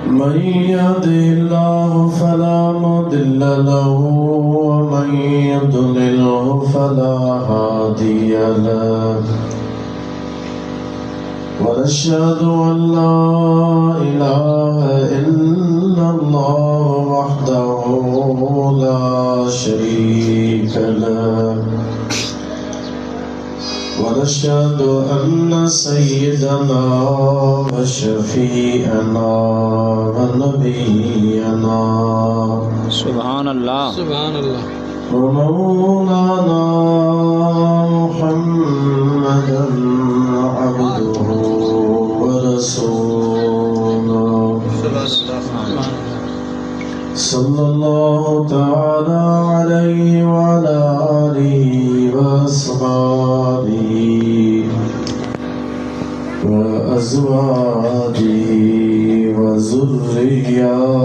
من يهده الله فلا مضل له ومن يضلله فلا هادي له ونشهد أن لا إله إلا الله وحده لا شريك له ونشهد أن سيدنا وشفيعنا ونبينا سبحان الله ومولانا محمدا عبده ورسوله صلى الله تعالى عليه وعلى آله وأصحابه وأزواجه وذرياته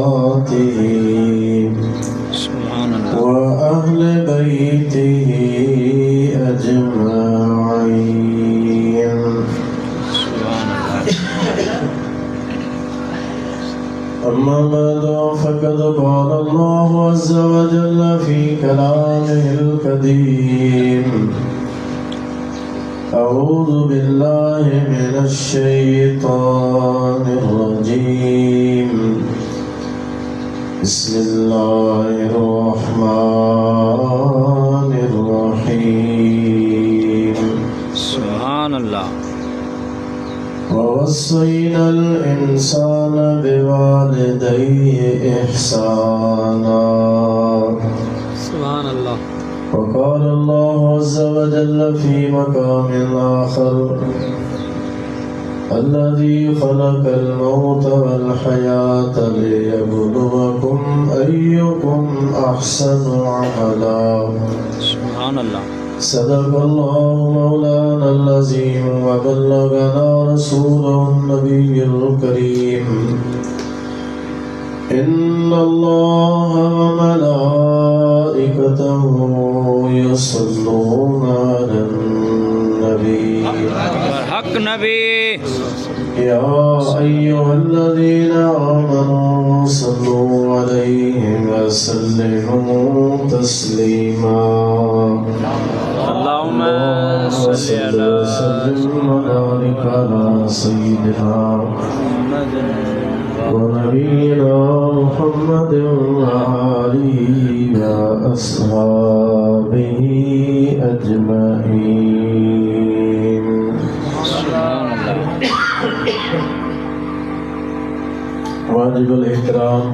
وأهل بيته أجمعين. أما بعد فقد قال الله عز وجل في كلامه القديم: أعوذ بالله من الشيطان الرجيم. بسم الله الرحمن الرحيم. سبحان الله. ووصينا الإنسان بوالديه إحسانا. سبحان الله. وقال الله عز وجل في مقام آخر: الذي خلق الموت والحياة ليبلوكم أيكم أحسن عملا. سبحان الله. صدق الله مولانا العظيم وبلغنا رسوله النبي الكريم. إن الله وملائكته يصلون على النبي حق نبی يا أيها الذين آمنوا صلوا عليه وسلموا تسليما. اللهم صل على وسلم وبارك على سيدنا ونبينا محمد وآله وأصحابه أجمعين. वाजिब एहतराम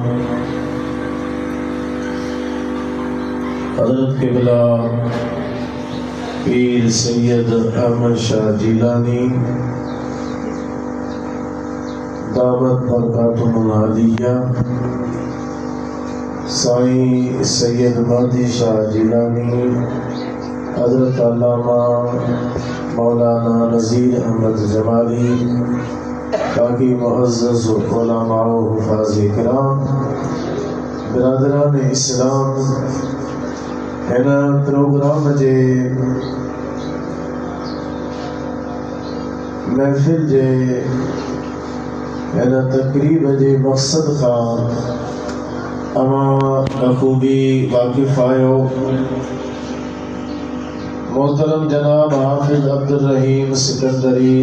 हज़रत क़िबला पीर सैयद अहमद शाह जिलानी दावत बरकातुहुल आलिया, साईं सैयद महदी शाह जिलानी, हज़रत अल्लामा मौलाना नज़ीर अहमद जमाली, बाकी मुअज़्ज़ज़ उलमा व हुफ़ाज़ किराम, बिरादरान इस्लाम, हिन प्रोग्राम जे महफ़िल जे हिन तक़रीब जे मक़सद खां अवां बख़ूबी वाक़िफ़ आहियो। मोहतरम जनाब हाफ़िज़ अब्दुल रहीम सिकंदरी,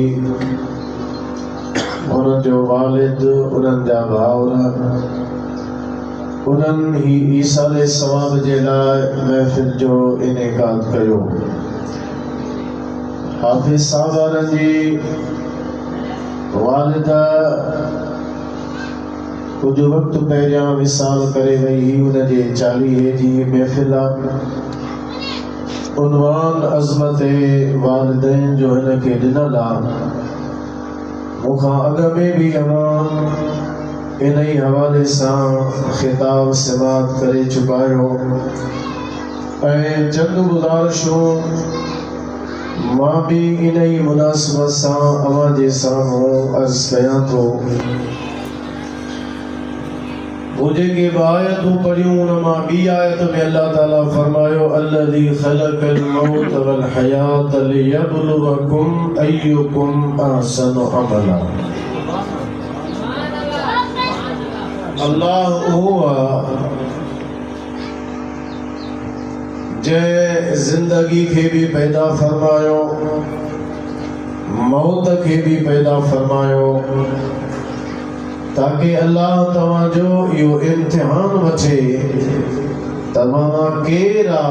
उन्हनि जो वालिद, उन्हनि जा भाउर, उन्हनि ही ईसाले सवाब जे लाइ महफ़िल जो इनेकाद कयो। हाफ़िज़ साहबान जी वालिदा कुछ वक्त पहिरियां विसाल करे वई ही, उनजे 40 जी महफ़िल आहे। उनवान अज़मत वालिदैन जो हिनखे ॾिनल आहे। मूंखां अॻ में बि अवां इन ई हवाले सां ख़िताब समाअत करे चुका आहियो ऐं चंद गुज़ारिशूं मां भी इन ही मुनासिबत सां अवां जे साम्हूं अर्ज़ कयां थो। वो जेके आयतूं पढ़ियूं उन मां ॿी आयत में अल्लाह ताला फरमायो अल्लज़ी ख़लक़ल मौत वल हयात लियब्लुवकुम अय्युकुम अहसनु अमला। अल्लाह हुआ जे जिंदगी के भी पैदा फरमायो, मौत के भी पैदा फरमायो, ताकि अल्लाह तवाजो यो इम्तिहान वठे तमा केरा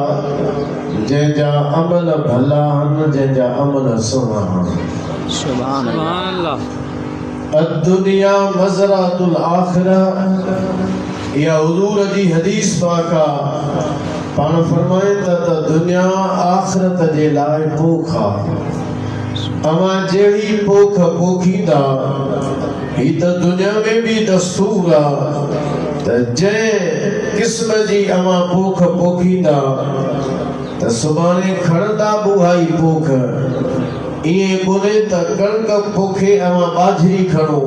जंहिंजा अमल भला आहिनि, जंहिंजा अमल सुहिणा आहिनि। सुभान अल्लाह। अद्दुनिया मज़रातुल आखिरा, या हुजूर जी हदीस पाका पाण फरमाए त दुनिया आखिरत जे लाइ पोखा। अमा जहिड़ी पोख पोखींदा ही त दुनिया में भी दस्तूर आ त जंहिं किस्म जी अमा पोख पोखींदा त सुभाणे खणंदा बुहाई पोख। इए कोने त कणक पोखे अमा बाजरी खणो,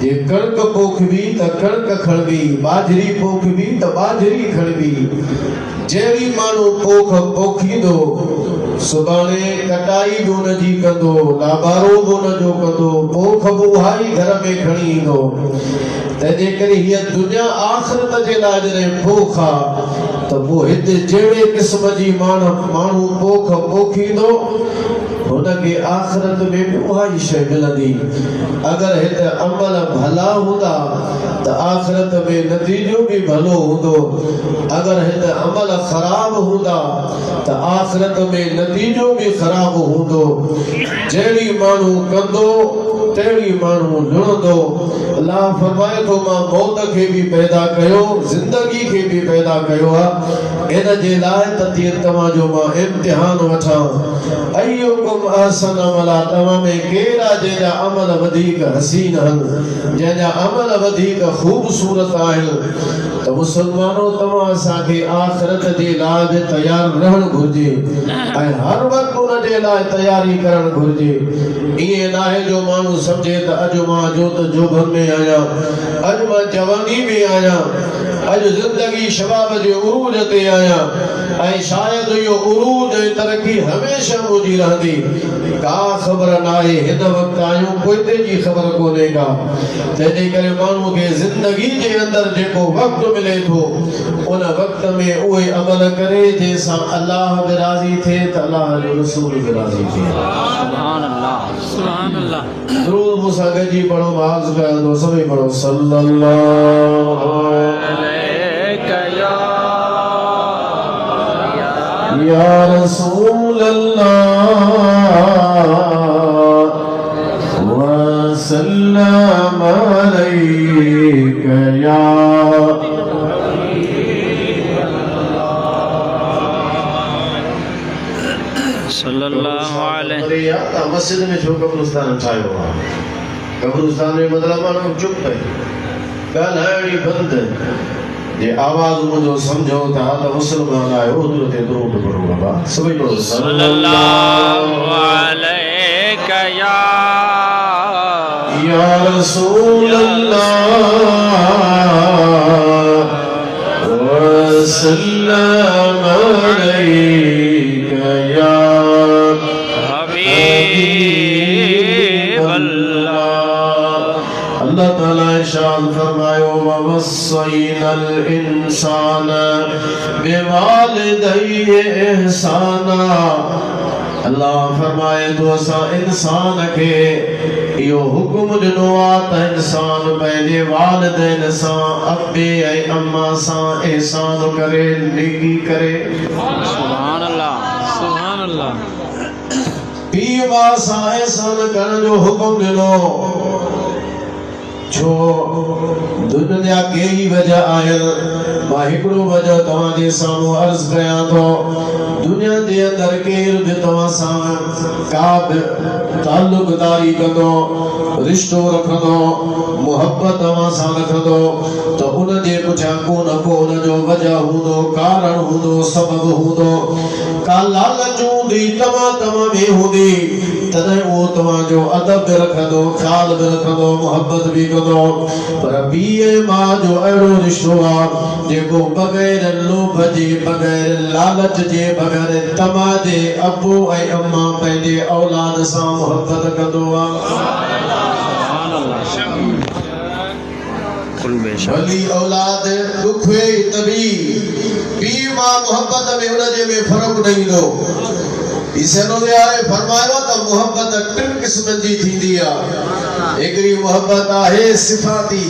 जे कणक पोखबी त कणक खणबी, बाजरी पोखबी त बाजरी खणबी। जहिड़ी माण्हू पोख पोखींदो सुभाणे कटाई बि उनजी कंदो, लाबारो बि उनजो कंदो, पोख बुहाई घर में खणी ईंदो। तंहिंजे करे हीअ दुनिया आख़िरत जे लाइ जॾहिं पोख आ त पोइ हिते जहिड़े क़िस्म जी माण्हू पोख पोखींदो हुनखे आख़िरत में भी उहाई शइ मिलंदी। अगर हिते अमल भला हूंदा त आख़िरत में नतीजो भी भलो हूंदो, अगर हिते अमल ख़राब हूंदा त आख़िरत में नतीजो भी ख़राब हूंदो। जहिड़ी माण्हू कंदो तहिड़ी माण्हू लुणंदो। अल्लाह फरमाए थो मां मौत खे भी पैदा कयो, ज़िंदगी खे भी पैदा कयो आहे इन जे लाइ त तीअं तव्हांजो मां इम्तिहान वठां। अय्युकुम अहसन अमला, तव्हां में केरा जंहिंजा अमल वधीक हसीन आहिनि, जंहिंजा अमल वधीक ख़ूबसूरत आहिनि। त मुसलमानो तव्हां असांखे आख़िरत जे लाइ बि तयारु रहणु घुरिजे ऐं हर वक़्तु उन जे लाइ तयारी करणु घुरिजे। ईअं नाहे जो माण्हू सम्झे त अॼु मां जोत जोबन में आहियां, अॼु मां जवानी में आहियां, अॼु ज़िंदगी शबाब जे उरूज ते आहियां ऐं शायदि इहो उरूज ऐं तरक़ी हमेशह मुंहिंजी रहंदी। का ख़बर नाहे, हिन वक़्तु आहियूं पोइते जी ख़बर कोन्हे का। तंहिंजे करे माण्हू खे ज़िंदगी जे अंदरि जेको वक़्तु मिले थो उन वक़्त में उहे अमल करे जंहिंसां अल्लाह बि राज़ी थिए त अल्लाह जो रसूल बि राज़ी थिए। सुभान अल्लाह, सुभान अल्लाह। दुरूद मूंसां गॾिजी पढ़ो, आवाज़ कयो तो सभई पढ़ो सल्लल्लाहु अलैका या रसूल अल्लाह व सल्लम अलैका या सल्लल्लाहु अलैहि। मस्जिद में छो कब्रिस्तान ठाहियो आहे? कब्रिस्तान में मतिलबु माण्हू चुप कयो, ॻाल्हाइणी बंदि। जे आवाज़ मुंहिंजो सम्झो था त मुस्लमान आहियो, हुजूर ते दुरूद पढ़ो बाबा, सभई पढ़ो सल्लल्लाहु अलैका या रसूल अल्लाह व सल्लम अलैका या हबीब अल्लाह। अल्लाह ताला इरशाद फरमायो ववस्सैनल इंसान बिवालिदैहि इहसाना। अल्लाह फरमाए तो असां इंसान खे इहो हुकुम ॾिनो आहे त इंसान पंहिंजे वालिदैन सां अबे ऐं अम्मा सां एहसान करे, नेकी करे। सुभान अल्लाह, सुभान अल्लाह। पीउ मां सां एहसान करण जो हुकुम ॾिनो। छो दुनिया कई वजह आहिनि, मां हिकिड़ो वजह तव्हांजे साम्हूं अर्ज़ कयां थो। दुनिया जे अंदरि केरु बि तव्हां सां का बि ताल्लुक़दारी कंदो, रिश्तो रखंदो, मुहबत तव्हां सां रखंदो त उन जे पुठियां को न को उनजो वजह हूंदो, कारण हूंदो, सबबु हूंदो। का लालच हूंदी तव्हां में हूंदी, तॾहिं उहो तव्हांजो अदब बि रखंदो, ख़्याल बि रखंदो, मुहबत बि कंदो। पर पीउ मां जो अहिड़ो रिश्तो आहे जेको बग़ैर लोभ जे, बग़ैर लालच जे, बग़ैर तमा जे अबू ऐं अम्मा पंहिंजे औलाद सां मुहबत कंदो आहे। बिल्कुल बेशक वली औलाद दुखे तबी पी मां मोहब्बत में उनजे में फर्क नहीं दो इसनो दे आए फरमायो त मोहब्बत टिन किस्मन जी थींदी आ एकड़ी मोहब्बत आहे सिफाती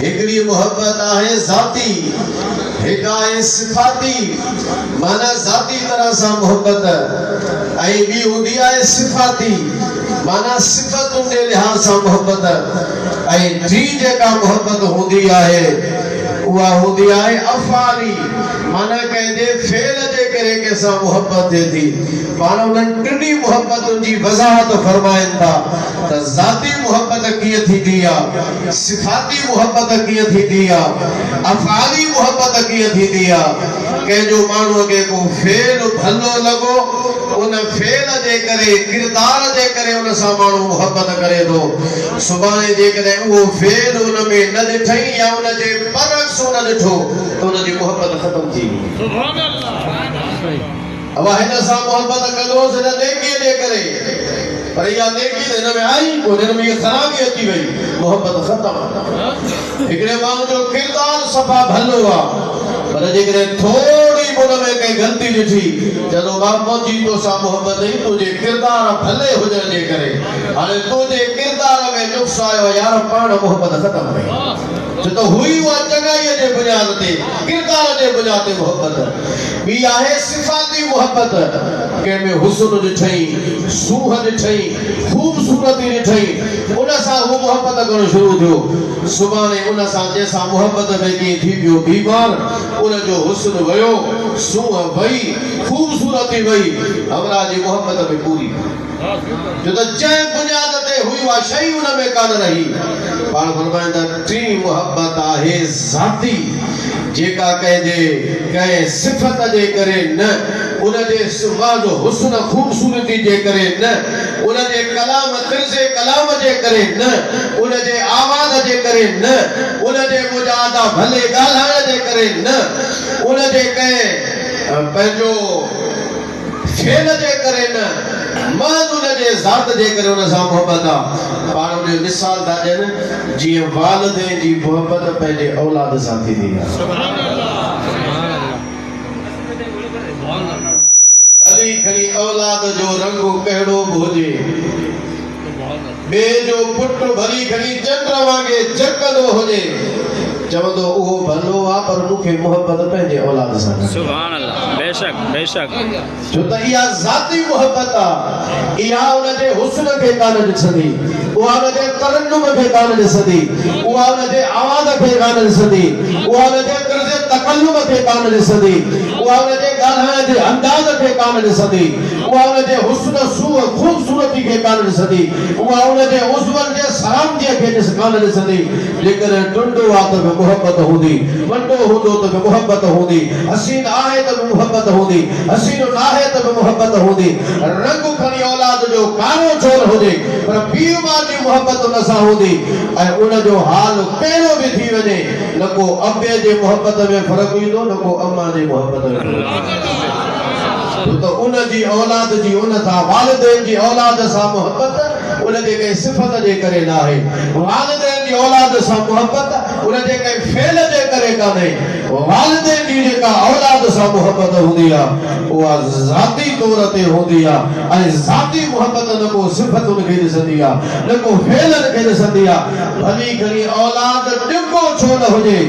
एकड़ी मोहब्बत आहे जाती एक आहे सिफाती माना जाती तरह सा मोहब्बत आई बी हुंदी आहे सिफाती माना सिफतुन जे लिहाज सां मोहब्बत आई टी जेका मोहब्बत हुंदी आहे उहा हुंदी आहे अफाली माना कंहिंजे फेल जे करे कंहिंसां मोहब्बत थिए थी पाण उन्हनि टिनी मोहब्बतुनि जी वज़ाहत फरमाइनि था त ज़ाती मोहब्बत कीअं थींदी आहे सिफाती मोहब्बत कीअं थींदी आहे अफाली मोहब्बत कीअं थींदी आहे कंहिंजो माण्हूअ खे को फेल भलो लॻो उन फेल जे करे किरदार जे करे उन सां माण्हू मोहब्बत करे थो सुभाणे जेकॾहिं उहो फेल उन में न ॾिठई या उन जे बरक्स न ॾिठो त उन जी मोहब्बत ख़तम थी अब हिन सां मोहब्बत कंदोसि हिन नेकीअ जे करे पर इहा नेकी त हिन में आई पोइ हिन में इहा ख़राबी अची वई मोहब्बत ख़तम हिकिड़े माण्हू जो किरदार सफ़ा भलो आहे पर जेकॾहिं थोरी उन में कई ग़लती ॾिठी जॾहिं मां पहुची तोसां मोहब्बत ई तुंहिंजे किरदार भले हुजण जे करे हाणे तुंहिंजे किरदार में नुक़्स आयो यार पाण मोहब्बत ख़तम कई छो त हुई उहा चङाईअ जे बुनियाद ते किरदार जे बुनियाद ते मोहब्बत ॿी आहे सिफ़ाती मोहब्बत कंहिंमें हुस्न ॾिठई सूह ॾिठई ख़ूबसूरती ॾिठई उन सां हू मोहब्बत करणु शुरू थियो सुभाणे उन सां जंहिंसां मोहब्बत में कीअं थी वियो बीमार उन जो हुस्न वियो सूह वई ख़ूबसूरती वई हमरा जी मोहब्बत में पूरी जो त जंहिं बुनियाद ते हुई उहा शइ उन में कान रही पाण फरमाईंदा टी मोहब्बत आहे ज़ाती जेका कंहिं सिफ़त जे करे न उन जे सुभाउ जो हुस्न ख़ूबसूरती जे करे न उन जे कलाम तिर्ज़े कलाम जे करे न उन जे आवाज़ जे करे न उन जे मुजादा भले ॻाल्हाइण जे करे न उन जे कंहिं पंहिंजो फेल जे करे न महज उन जे ज़ात जे करे उन सां मोहब्बत आहे पाण उन मिसाल था ॾियनि जीअं वालिदैन जी मोहब्बत पंहिंजे औलाद सां थींदी आहे भली खणी औलाद जो रंग कहिड़ो बि हुजे ॿिए जो पुटु भली खणी चंड वांगुरु चमकंदो हुजे चवंदो उहो भलो आहे पर मूंखे मोहब्बत पंहिंजे औलाद सां सुभान अल्लाह बेशक बेशक छो त इहा ज़ाती मोहब्बत आहे इहा उन जे हुस्न खे कान ॾिसंदी उहा उन जे तरन्नुम खे कान ॾिसंदी उहा उन जे आवाज़ खे कान ॾिसंदी उहा उन जे तर्ज़े तकल्लुम खे कान ॾिसंदी उहा उन जे ॻाल्हाइण जे अंदाज़ खे कान ॾिसंदी उहा उन जे हुस्न सूह ख़ूबसूरती खे कान ॾिसंदी उहा उन जे उज़वन जे सलामतीअ खे कान ॾिसंदी जेकॾहिं टुंडो आहे त मोहब्बत हूंदी वंडो हूंदो त मोहब्बत हूंदी हसीन आहे त मोहब्बत हूंदी हसीन न आहे त मोहब्बत हूंदी रंग खणी औलाद जो कारो छो न हुजे पर पीउ मां जी मोहब्बत उन सां हूंदी ऐं उन जो हाल कहिड़ो बि थी वञे न को अबे जे मोहब्बत में फ़र्क़ु ईंदो न को अम्मा जे मोहब्बत में फ़र्क़ु तो उन जी औलाद जी उन सां वालिदैन जी औलाद सां मोहब्बत उन जे कंहिं सिफ़त जे करे न आहे वालिदैन जी औलाद सां मोहब्बत उन जे कंहिं फेल जे करे कान्हे वालिदैन जी जेका औलाद सां मोहब्बत हूंदी आहे उहा ज़ाती तौर ते हूंदी आहे ऐं ज़ाती मोहब्बत न को सिफ़त उन खे ॾिसंदी आहे न को फेल खे ॾिसंदी आहे भली खणी औलाद ॾिको छो न हुजे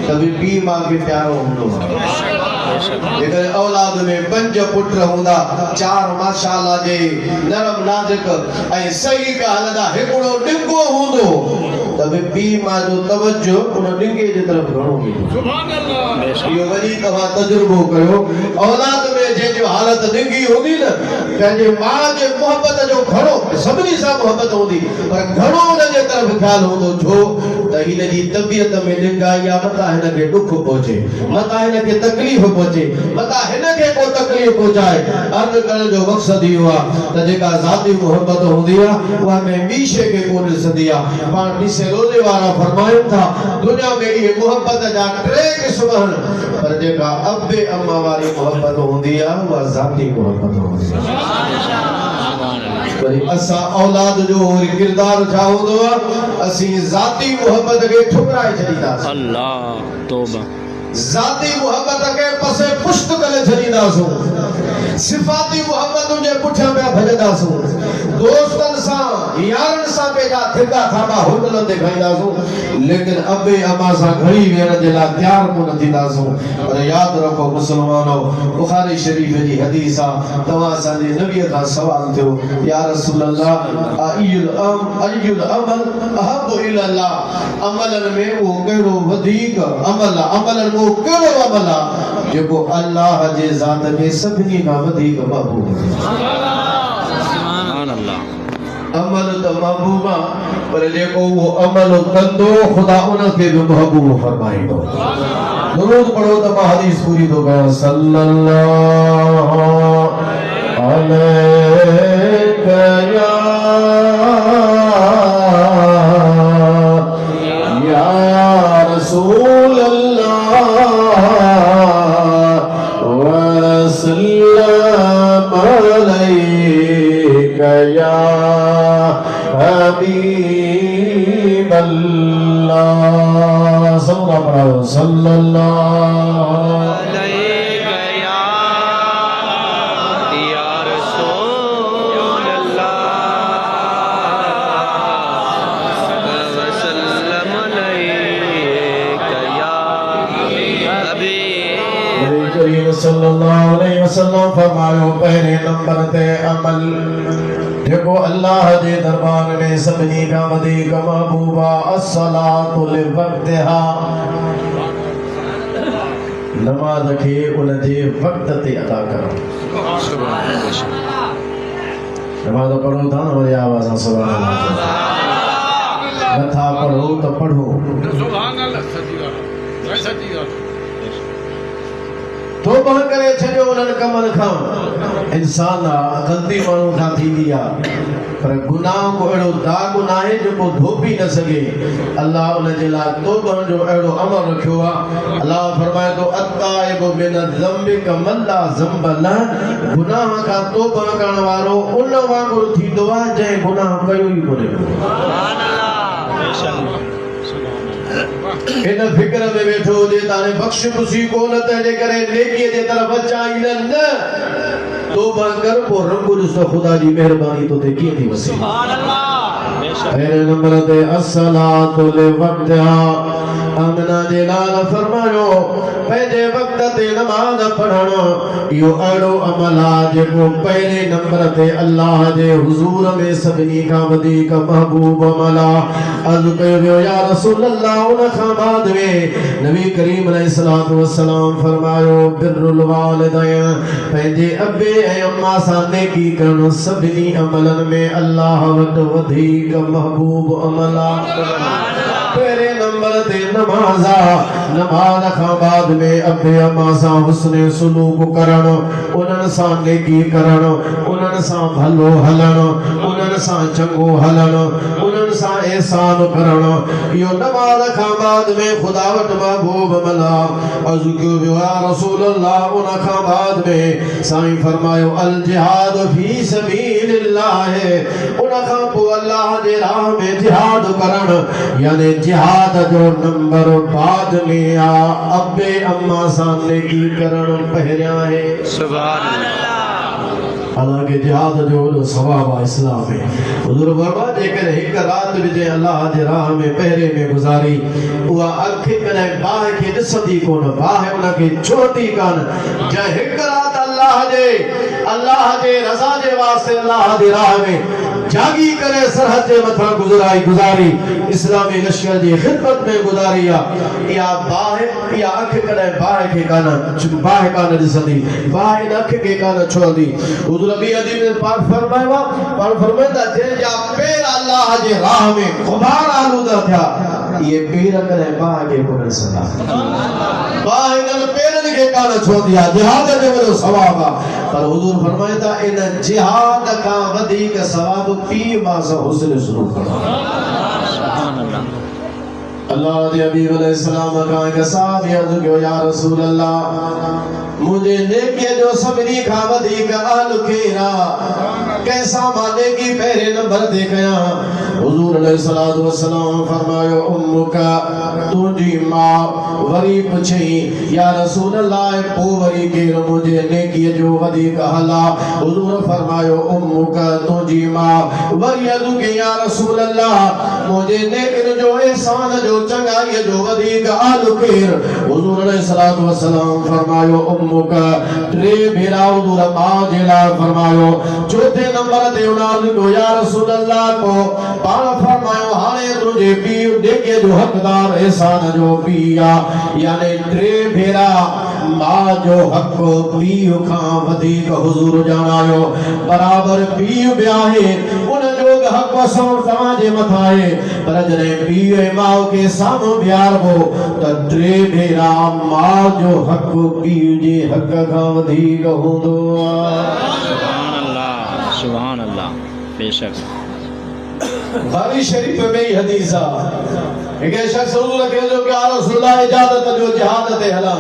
त बि पीउ माउ खे प्यारो हूंदो आहे जेकर औलाद में 5 पुट हूंदा 4 माशाअल्लाह जे नरम नाज़ुक ऐं सही पिया हलंदा हिकिड़ो ॾिको हूंदो त बि पीउ माउ जो तवजो उन ॾिके जे तरफ़ घणो वेंदो इहो वरी तव्हां तजुर्बो कयो औलाद में जंहिंजो हालत ॾिघी हूंदी न पंहिंजे माउ जे मोहब्बत जो घणो सभिनी सां मोहब्बत हूंदी पर घणो उन जे तरफ़ ख़्यालु हूंदो छो त हिन जी तबियत में ॾिघाई आहे मथां हिन खे ॾुख पहुचे मथां हिन खे तकलीफ़ पहुचे मथां हिन खे को तकलीफ़ पहुचाए अर्ज़ु करण जो मक़सदु इहो आहे त जेका ज़ाती मोहब्बत हूंदी आहे उहा कंहिं ॿी शइ खे कोन ॾिसंदी आहे पाण ॾिसे रोज़े वारा फरमाइनि था दुनिया में इहे मोहब्बत जा 3 क़िस्म आहिनि पर जेका अबे अम्मा वारी मोहब्बत हूंदी आहे उहा ज़ाती मोहब्बत हूंदी आहे अल्लाह वरी असा औलाद जो वरी किरदार छा हूंदो असी ज़ाती मोहब्बत के ठुकराए छॾींदासीं अल्लाह तौबा ज़ाती मोहब्बत के पसे पुष्ट करे छॾींदासूं सिफ़ाती मोहब्बत जे पुठियां पिया भॼंदासूं दोस्तन सां यारन सां पेजा थिका थाबा होटल ते खाईंदासूं लेकिन अबे अम्मा सां घड़ी वेहण जे लाइ तयार कोन थींदासूं पर यादि रखो मुस्लमानो बुखारी शरीफ जी हदीस आहे तव्हां असांजे नबी खां सवाल थियो या रसूल अल्लाह अय्युल अमल अहब्बु इलल्लाह अमलन में वो कहिड़ो वधीक अमल आहे अमलन में वो कहिड़ो अमल आहे जेको अल्लाह जे ज़ात खे सभिनी खां वधीक महबूब आहे अमल तो महबूब आहे पर जेको वो अमल कंदो खुदा उनखे भी महबूब फरमाईंदो दुरूद पढ़ो त मां हदीस पूरी थो कयां सल्लल्लाहु अलैहि या रसूल अल्लाह व सल्लम अलैका या हबीब अल्लाह सल्लल्लाहु अलैका या रसूल अल्लाह व सल्लम अलैका या हबीब करीम सल्लल्लाहु अलैहि वसल्लम फरमायो पहले नंबर ते अमल जेको अल्लाह जे दरबार में सभिनी खां वधीक महबूब आहे अस्सलातु लिवक्तिहा नमाज खे उन जे वक्त ते अदा करो नमाज पढ़ो था न वरी आवाज़ सां सुभान अल्लाह नथा पढ़ो त पढ़ो सुभान अल्लाह सची ॻाल्हि सची ॻाल्हि तौबा करे छॾियो उन्हनि कमनि खां इंसान गलती माण्हू खां थींदी आहे पर गुनाह को अहिड़ो दाग नाहे जेको धोपी न सघे अल्लाह उन जे लाइ तौबनि जो अहिड़ो अमल रखियो आहे अल्लाह फरमाए थो अत्ताइबु मिन ज़म्बि कमन ला ज़म्ब लह गुनाह खां तौबा करण वारो उन वांगुरु थींदो आहे जंहिं गुनाह कयो ई कोन्हे इन फिक्र में बैठो जे ताने बख्श खुशी कोन त जे करे नेकी जे तरफ चाही न तौबा कर पो रब ॾिसो खुदा जी मेहरबानी तो ते कीअं थी वसे सुभान अल्लाह पहले नंबर ते अस्सलातु लिवक्तिहा आमना जे लाल फरमायो पंहिंजे वक्त ते नमाज पढ़णु इहो अहिड़ो अमल आहे जेको पहिरें नंबर ते अल्लाह जे हुज़ूर में सभिनी खां वधीक महबूब अमल आहे अर्ज़ु कयो वियो या रसूल अल्लाह उन खां बाद में नबी करीम अलैहिस्सलातु वस्सलाम फरमायो बिर्रुल वालिदैन पंहिंजे अबे ऐं अम्मा सां नेकी करणु सभिनी अमलनि में अल्लाह वटि वधीक महबूब अमल आहे पहले नंबर ते नमाज नमाज खां बाद में अबे अम्मा सां हुस्न सुलूक करणु उन्हनि सां नेकी करणु उन्हनि सां भलो हलणु उन्हनि सां चङो हलणु उन्हनि सां एहसान करणु इहो नमाज खां बाद में खुदा वटि महबूब अमल आहे अर्ज़ु कयो वियो या रसूल अल्लाह उन खां बाद में साईं फरमायो अल जिहाद फी सबीलिल्लाह उन खां पोइ अल्लाह जे राह में जिहाद करणु यानी जिहाद जो नंबर बाद में आ अबे अम्मा सां नेकी करणु पहिरियां आहे सुभान अल्लाह हालांकि जिहाद जो सवाब आहे इस्लाम में हुज़ूर फरमाया जेकर हिक रात विझे अल्लाह जे राह में पहिरे में गुज़ारी उहा अख कॾहिं बाह खे ॾिसंदी कोन बाह उनखे छुहंदी कान जंहिं हिक रात अल्लाह जे रज़ा जे वास्ते अल्लाह जे राह में जागी करे सरहद जे मथां गुज़ारी इस्लामी लश्कर जी खिदमत में गुज़ारी आहे इहा अख कॾहिं बाह खे कान ॾिसंदी बाह इन अख खे कान छुहंदी हुज़ूर नबी अदीब ने पाक फरमाया पर फरमाया जंहिंजा पैर अल्लाह जे राह में ग़ुबार आलूदा थिया ये पैर कॾहिं बाह खे कोन ॾिसंदा बाह इन्हनि पैरनि खे कान छुहंदी आहे जिहाद जो वॾो सवाब आहे पर हुज़ूर फरमाया था इन जिहाद खां वधीक सवाब पीउ मां सां हुस्न सुलूक करणु अल्लाह दे हबीब अलैहिस्सलाम का एक साहब याद कयो या रसूल अल्लाह मुझे नेकी जो सभिनी खां वधीक आल खेरा कैसा माने की पहले नंबर दे गया हुजूर अलैहिस्सलातु वस्सलाम फरमायो उम्मुका तुझी मां वरी पुछई या रसूल अल्लाह पो वरी केर मुझे नेकी जो वधीक हला हुजूर फरमायो उम्मुका तुझी मां वरी अदु के या रसूल अल्लाह मुझे नेकी जो एहसान जो चंगाई जो वधीक आल खेर हुजूर अलैहिस्सलातु वस्सलाम फरमायो उम्मुका टे भेरा हुजूर मां जेला फरमायो चौथे नंबर ते उनाद को या रसूल अल्लाह को पाण फरमायो हाने तुझे पीउ देखे जो हकदार एहसान जो पिया यानी टे भेरा मां जो हक पीउ खां वधीक हुजूर जानायो बराबर पीउ भी आहे उन जो हक सो तवां जे मथा आहे पर जने पीउ ऐं माउ के साम्हूं बीहारबो त टे भेरा मां जो हक पीउ जे हक खां वधीक हूंदो आहे सुभान अल्लाह बेशक बुखारी शरीफ में ही हदीस है एक शख्स हुजूर के जो कि या रसूल अल्लाह इजाजत जो जिहाद ते हला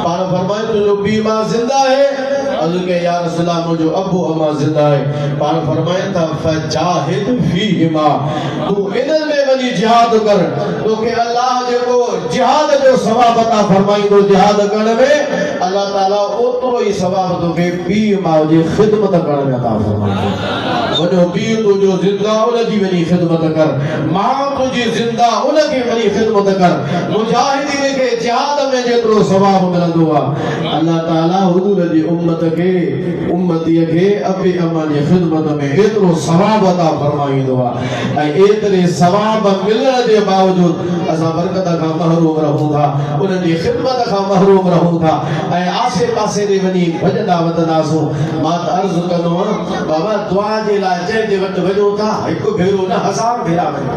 पाण फरमाए तो जो बीमा जिंदा है हुजूर के या रसूल अल्लाह मुझो अबू अम्मा जिंदा है पाण फरमाए था फजाहिद फीहिमा तू इनन में वनी जिहाद कर तो के अल्लाह जे को जिहाद जो सवाब अता फरमाई तो जिहाद करने में अल्लाह ताला ओतरो ही सवाब तो के पी मां जी खिदमत करने में अता फरमाई वनो पी तो जो जिंदा उन जी वनी खिदमत कर मां तुझी जिंदा उन के वनी खिदमत कर मुजाहिदीन के जिहाद में जेतरो सवाब मिलंदो आ अल्लाह ताला हुजूर जी उम्मत के उम्मती के अबे अम्मा जी खिदमत में एतरो सवाब अता फरमाईंदो आ ए एतरे सवाब मिलण जे बावजूद असा बरकत का महरूम रहूं था उन जी खिदमत का महरूम रहूं था ए आसे पासे दे वनी भजदा वददा सो मां अर्ज कनो बाबा दुआ जे ला जे जे वट वजो था एक भेरो न हजार भेरा वञा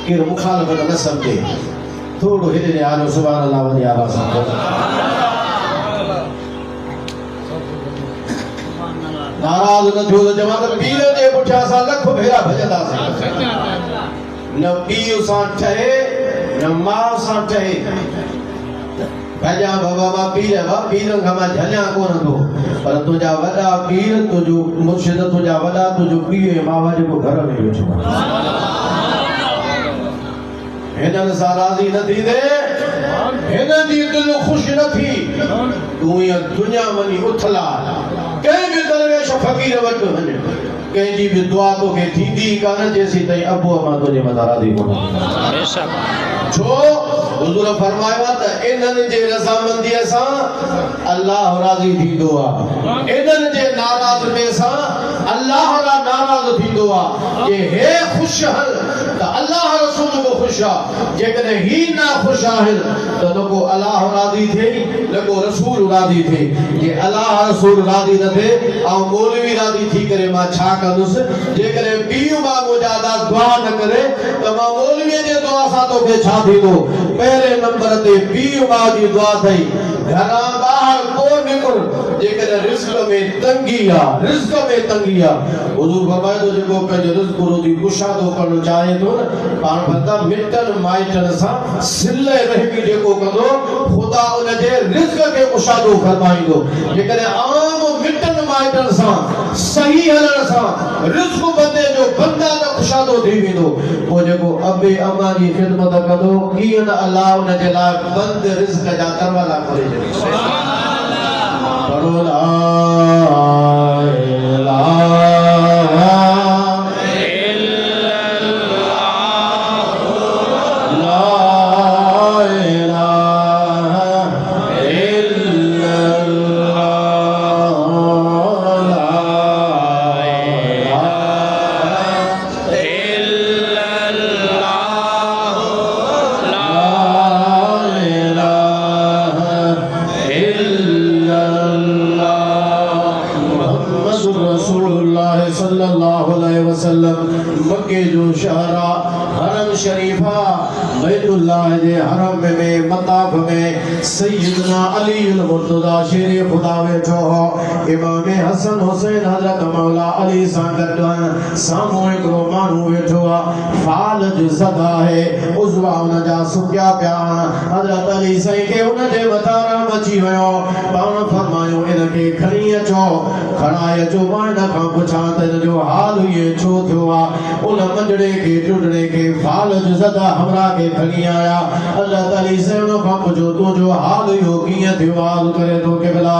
के मुखालफत न समझे थोड़ो हेरे ने आलो सुभान अल्लाह वनी आवाज नाराज न थियो त जमा त पीर जे पुठिया सा लख भेरा भजदा से न पीउ सा ठहे न मां सा ठहे भजा बाबा मा पीर खमा झल्या कोन तो पर तुझा वडा पीर तुझो मुर्शिद तुझा वडा तुझो पीर मावा जो घर में वेठो हिनन सा राजी न थी दे हिनन जी दिल खुश न थी तू ये दुनिया मनी उथला कहीं भी दरवेश फकीर वट वने कहीं जी भी दुआ तो के थींदी कान जैसी तई अबू अम्मा तुझे मथा राजी कोन बेशक जो हुजूर फरमाया त इनन जे रजामंदी सा अल्लाह राजी थींदो आ इनन जे नाराज में सा अल्लाह रा नाराज थींदो आ जे हे खुश हल त अल्लाह रसूल को खुश आ जे कने ही ना खुश आहे त नको अल्लाह राजी थे नको रसूल राजी थे जे अल्लाह रसूल राजी न थे आ मौलवी राजी थी करे मा छा कंदुस जे करे पीउ मा मुजादा दुआ न करे त मा मौलवी जे दुआ सा तो के छा थींदो पहले नंबर ते पीउ मां जी दुआ थई घरा बाहर को निकल जेकर रिस्क में तंगी आ हुजूर फरमाए तो जेको पंहिंजो रिस्क रोजी कुशादो करणु चाहे तो पाण बंदा मिटन माइटन सा सिले रहमी जेको कंदो खुदा उन जे रिस्क के कुशादो फरमाईंदो जेकर आम मिटन माइटन सा सही हलण सा रिस्क बंदे जो बंदा न कुशादो थी वेंदो वो जेको अबे अम्मा जी खिदमत कंदो कीअं न अल्लाह उन जे लाइ बंद रिस्क जा दरवाजा खोले छॾे सुभान अल्लाह पढ़ो ला रसूलुल्लाह हरम शरीफा बैतुल्लाह जे हरम में मताफ में सैयदना अली अल मुर्तजा शेर खुदा वेठो हो इमाम हसन हुसैन हजरत मौला अली सां गॾु साम्हूं हिकिड़ो माण्हू वेठो आहे फालज ज़दा है उज़वा उन जा सुकिया पिया हजरत अली साईं खे उन जे मथां राम अची वियो पाण फरमायो इनखे खणी अचो खणाए अचो मां इन खां पुछां त इन जो हाल इहे छो थियो आहे उन मंझड़े खे टुटड़े खे फालज ज़दा हमरा खे खणी आया हजरत अली साईं उन खां पुछो तुंहिंजो हाल इहो कीअं थियो आहे करे थो क़िबला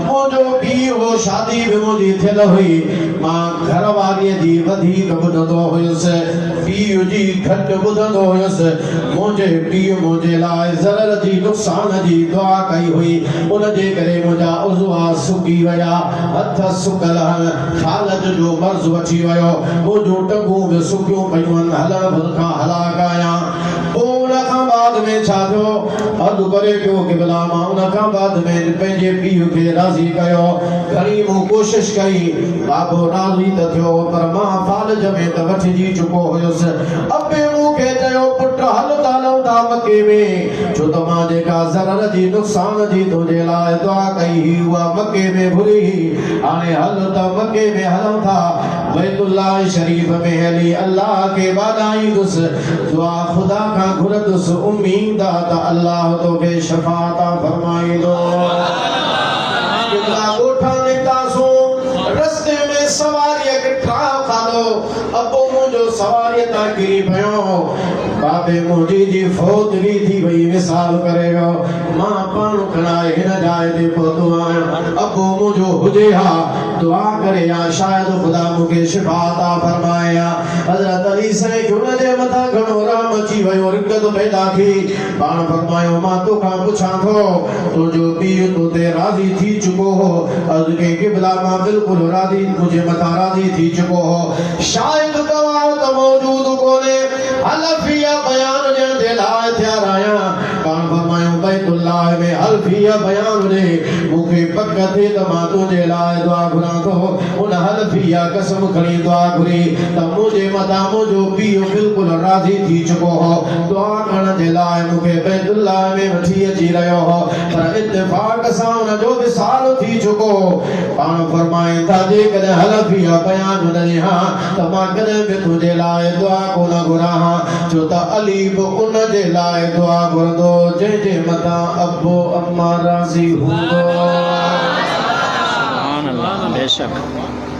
मुंहिंजो पीउ हो शादी बि मुंहिंजी थियल हुई मां घर वारीअ जी वधीक ॿुधंदो हुयुसि पीउ जी घटि ॿुधंदो हुयुसि मुंहिंजे पीउ मुंहिंजे लाइ ज़रर जी नुक़सान जी दुआ कई हुई उन जे करे मुंहिंजा उज़वा सुकी विया हथ सुकल फालज जो मर्ज़ वठी वियो मुंहिंजूं टंगूं बि सुकियूं पयूं आहिनि हलण बुध खां हलाक आहियां पोइ उन खां बाद में छा थियो अधु करे पियो क़िबला मां उन खां बाद में पंहिंजे पीउ खे राज़ी कयो घणी मूं कोशिश कई बाबो राज़ी त थियो पर मां फालज में त वठिजी चुको हुयुसि अबे मूंखे चयो पुट हल त हलूं था मके में छो त मां जेका ज़रर जी नुक़सान जी तुंहिंजे लाइ दुआ कई हुई उहा मके में भुली हाणे हल त मके में हलूं था बैतुल्लाह शरीफ में हली अल्लाह के वादाईंदुसि दुआ खुदा खां घुरंदुसि उम्मीद आहे त अल्लाह तोखे शफ़ाअत फरमाईंदो कितना गोठा निकासो रस्ते में सवारी के ट्राव खालो अबो मुझो सवारी ता गिरी भयो बाबे मुझी जी फौत भी थी वही मिसाल करेगा मां पाण खणाए हिन जाए ते पहुतो आया अबो मुझो हुजे हा दुआ करे या शायद खुदा मुके शिफा अता फरमाया हजरत अली साईं खे उन जे मथा घणो राम अची वियो रिकत पैदा थी पाण फरमायो मां तोखां पुछां थो तुंहिंजो पीउ तो ते राज़ी थी चुको हो अज के क़िबला मां बिल्कुल राज़ी मुझे मथा राज़ी थी चुको हो शायद गवाह त मौजूद कोने हलफिया बयान ॾियण जे लाइ तयार आहियां पाण फरमायो बैतुल्लाह में हलफिया बयान ॾे मूंखे पक थिए त मां तुंहिंजे लाइ दुआ घुरां थो उन हलफिया कसम खणी दुआ घुरी त मुंहिंजे मथां मुंहिंजो पीउ बिल्कुल राज़ी थी चुको हो दुआ करण जे लाइ मूंखे बैतुल्लाह में वठी अची रहियो हो पर इत्तेफ़ाक़ सां उन जो विसाल थी चुको पाण फरमाइनि था जेकॾहिं हलफिया बयान ॾे हा त मां कॾहिं बि तुंहिंजे लाइ दुआ कोन घुरां छो त अली बि उन जे लाइ दुआ घुरंदो जंहिंजे मथां अबो अम्मा राज़ी हूंदो सुभान अल्लाह बेशक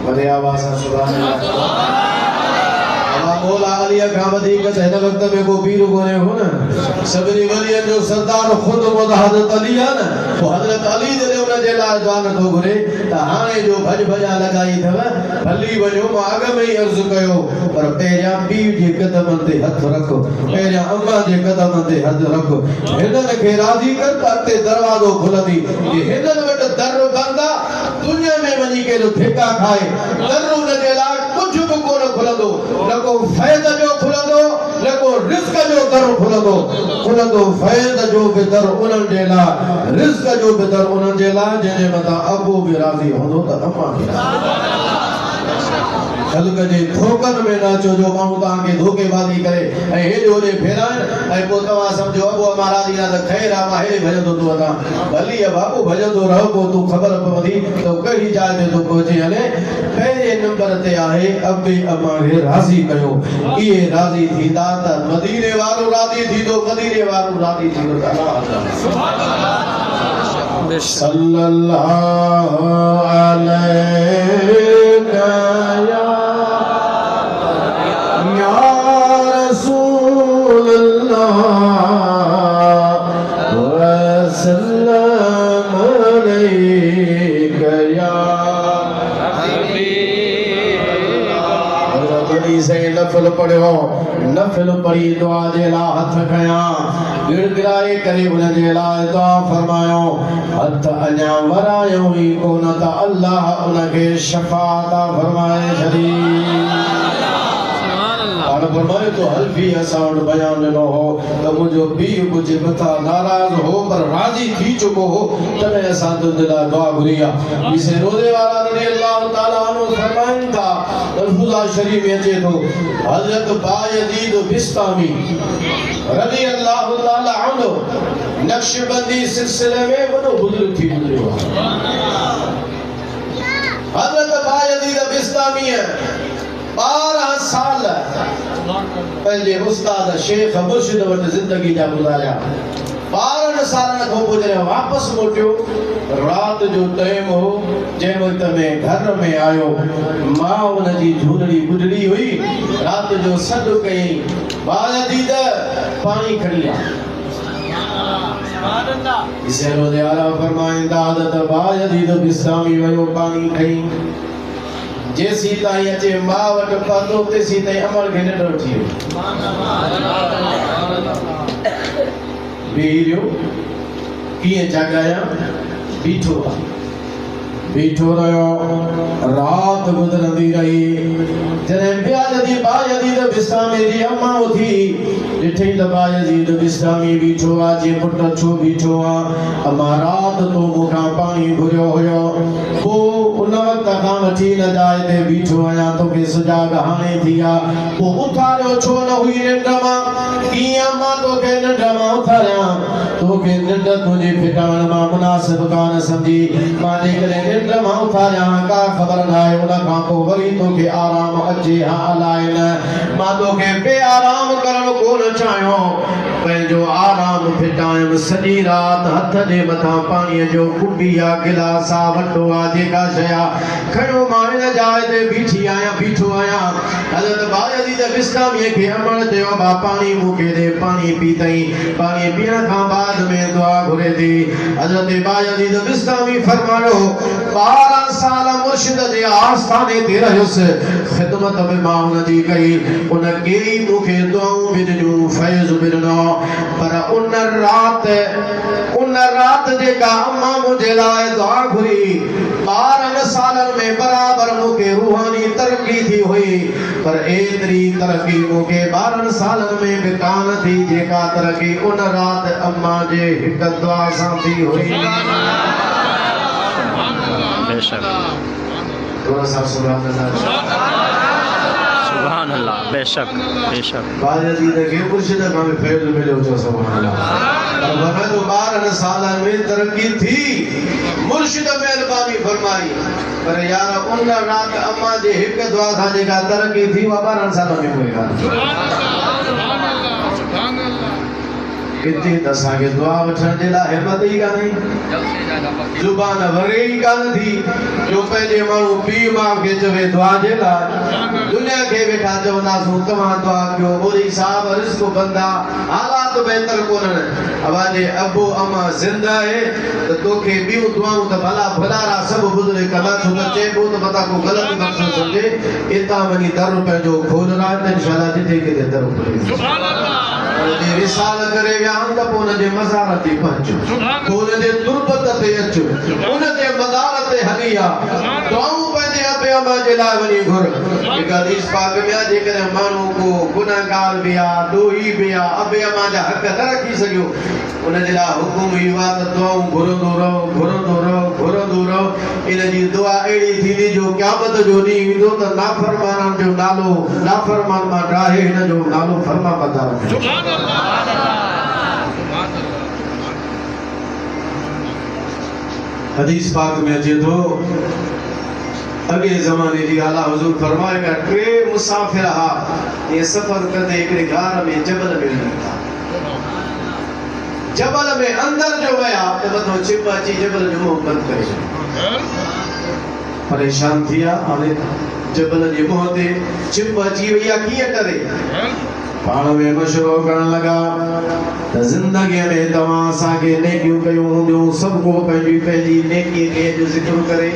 वॾे आवाज़ सां सुभान अल्लाह मौला अली खां वधीक त हिन वक़्त में को पीर कोन्हे हो न सभिनी वलियनि जो सरदार खुद हज़रत अली आहे न पोइ हज़रत अली जॾहिं उन जे लाइ दुआ नथो घुरे त हाणे जो भॼ भॼा लॻाई अथव हली वञो मां अॻ में ई अर्ज़ु कयो पर पहिरियां पीउ जे क़दमनि ते हथ रख पहिरियां अम्मा जे क़दमनि ते हथ रख हिननि खे राज़ी कर त अॻिते दरवाज़ो खुलंदी हिननि वटि दर बंदि आहे दुनिया में वञी केॾो ठेका खाए दर उन जे लाइ कुझु बि कोन खुलंदो न को फैज़ जो खुलंदो न को रिज़्क़ जो दर खुलंदो फैज़ जो बि दर उन्हनि जे लाइ रिज़्क़ जो बि दर उन्हनि जे लाइ जंहिंजे मथां अबू बि राज़ी हूंदो त अम्मा बि खल्क जे धोखनि में न अचो जो माण्हू तव्हांखे धोखेबाज़ी करे ऐं हेॾे होॾे फेराइनि ऐं पोइ तव्हां सम्झो अबू अम्मा राज़ी आहे त ख़ैर आहे मां हेॾे भॼंदो तूं अॻां भली आहे बाबू भॼंदो रहो पोइ तूं ख़बर पवंदी त कहिड़ी जाइ ते तूं पहुची हले पहिरें नंबर ते आहे अबे अम्मा खे राज़ी कयो इहे राज़ी थींदा त मदीने वारो राज़ी थींदो मदीने वारो राज़ी थींदो सल्लल्लाहु अलैहि नफल पढ़ियो नफल पढ़ी दुआ जे लाइ हथ खयां गिड़गिड़ाए करे उन जे लाइ दुआ फरमायो हथ अञा वरायो ई कोन त अल्लाह उनखे शफ़ाअत फरमाए छॾी और फरमाए तो हल्फी असां वटि बयान ॾिनो हो त मुंहिंजो पीउ मुंहिंजे मथां नाराज़ हो पर राज़ी थी चुको हो तॾहिं असां तुंहिंजे लाइ दुआ घुरी आहे इसे रोज़े वारा रज़ी अल्लाह ताला अन्हु फरमाइनि था रसूलुल्लाह शरीफ में अचे थो हजरत बायजीद बिस्तामी रज़ी अल्लाह ताला अन्हु नक्शबंदी सिलसिले में वॾो बुजुर्ग थी गुज़रियो आहे। हजरत बायजीद बिस्तामी 12 साल पंहिंजे उस्ताद शेख मुर्शिद वटि ज़िंदगी जा गुज़ारिया। 12 सालनि खां पोइ जॾहिं वापसि मोटियो रात जो टाइम हो जंहिं वक़्त में घर में आयो मां उनजी झूलड़ी गुज़री हुई। रात जो सॾु कयईं बायजीद पाणी खणी आ। इसे आला फरमाईंदा हज़रत बायजीद बिस्तामी वयो पाणी खई। जेसी ताईं अचे मां वटि पहुतो तेसी ताईं अमल खे निंड थी वियो। कीअं जॻाया बीठो बीठो रहियो। रात गुज़रंदी रही। जॾहिं बायजीद बिस्तामी जी अम्मा उथी ॾिठई त बायजीद बिस्तामी बीठो आहे। जे पुट छो बीठो आहे? अम्मा रात तो मूंखां पाणी घुरियो हुयो पोइ उन वक़्त खां वठी न जाइ ते बीठो आहियां तोखे सुजाग हाणे थी आहे। पोइ उथारियो छो न हुई निंड मां? कीअं मां तोखे निंड मां उथारियां? तोखे निंड तुंहिंजे फिटाइण मां मुनासिब कान सम्झी मां जेकॾहिं निंड मां उथारियां का ख़बर न आहे। उन खां पोइ वरी तोखे आराम अचे हा अलाए न। मां तोखे बेआराम करणु कोन चाहियो पंहिंजो आराम फिटायमि। सॼी रात हथ जे मथां पाणीअ जो कुंडी आहे गिलास आहे वॾो आहे जेका शइ आहे खयो मां इन जाइ ते बीठी आहियां बीठो आहियां। हज़रत बायजीद बिस्तामीअ खे अमड़ चयो बा पाणी मूंखे ॾे। पाणी पीतई। पाणी पीअण खां बाद में दुआ घुरे थी। हज़रत बायजीद बिस्तामी फरमायो 12 साल मुर्शिद जे आस्थाने ते रहियुसि। ख़िदमत में मां हुनजी कई। उन कई मूंखे दुआऊं बि ॾिनियूं फैज़ बि ॾिनो। पर उन रात जेका अम्मा मुंहिंजे लाइ दुआ घुरी 12 सालनि में बराबर मूंखे रूहानी तरक्की थी हुई। पर एतिरी तरक्की मूंखे 12 सालनि में बि कान थी जेका तरक्की उन रात अम्मा जे हिक दुआ सां थी हुई। बेशक थोड़ा सा सुभान अल्लाह बेशक बेशक। बायजीद खे मुर्शिद खां बि फैज़ मिलियो जो सुभान अल्लाह। पर वक़्त 12 सालनि में तरक्की थी। मुर्शिद महिरबानी फरमाई। पर यार उन रात अम्मा जे हिक दुआ सां जेका तरक्की थी उहा 12 सालनि में हुई आहे। किथे त असांखे दुआ वठण जे लाइ हिमत ई कान्हे। ज़ुबान वरे ई कान थी जो पंहिंजे माण्हू पीउ माउ खे चवे दुआ जे लाइ। दुनिया खे वेठा चवंदासूं तव्हां दुआ कयो मोदी साहब रिस्क बंदा हालात बहितर कोन्हनि। अवाजे अबो अम्मा ज़िंदा आहे त तोखे ॿियूं दुआऊं त भला भलारा सभु बुज़ुर्ग कला छो त चइबो त मथां को ग़लति मक़सदु सम्झे हितां वञी दर पंहिंजो खोल रात इंशाअल्लाह जिथे किथे दर खोले विसाल करे विया त पोइ हुनजे मज़ार ते पहुचो पोइ हुनजे तुरबत ते अचो हुनजे मज़ार ते हली आ दुआऊं पंहिंजे अबे अम्मा जे लाइ वञी घुर। हिकु हदीस पाक में आहे जेकॾहिं माण्हू को गुनाहगार बि आहे ॾोही बि आहे अबे अम्मा जा हक़ न रखी सघियो उनजे लाइ हुकुम इहो आहे त दुआऊं घुरंदो रहो। इन जी दुआ अहिड़ी थींदी जो क़यामत जो ॾींहुं ईंदो त नाफ़रमाननि जो नालो नाफ़रमान मां डाहे हिन जो नालो फरमाबरदार। हदीस पाक में अचे थो अॻे ज़माने जी ॻाल्हि आहे हुज़ूर फरमाए पिया 3 मुसाफ़िर हा ये सफ़र कंदे हिकिड़े गार में जबल में लॻा। जबल में अंदर जो विया त मथो छिप अची जबल जो मुंहुं बंदि करे छॾियो। परेशान थी विया हाणे जबल जे मुंहं ते छिप अची वई आहे कीअं करे। पाण में मशवरो करण लगा त ज़िंदगीअ में तव्हां असांखे नेकियूं कयूं हूंदियूं सभु को पंहिंजी नेकीअ खे जो ज़िक्र करे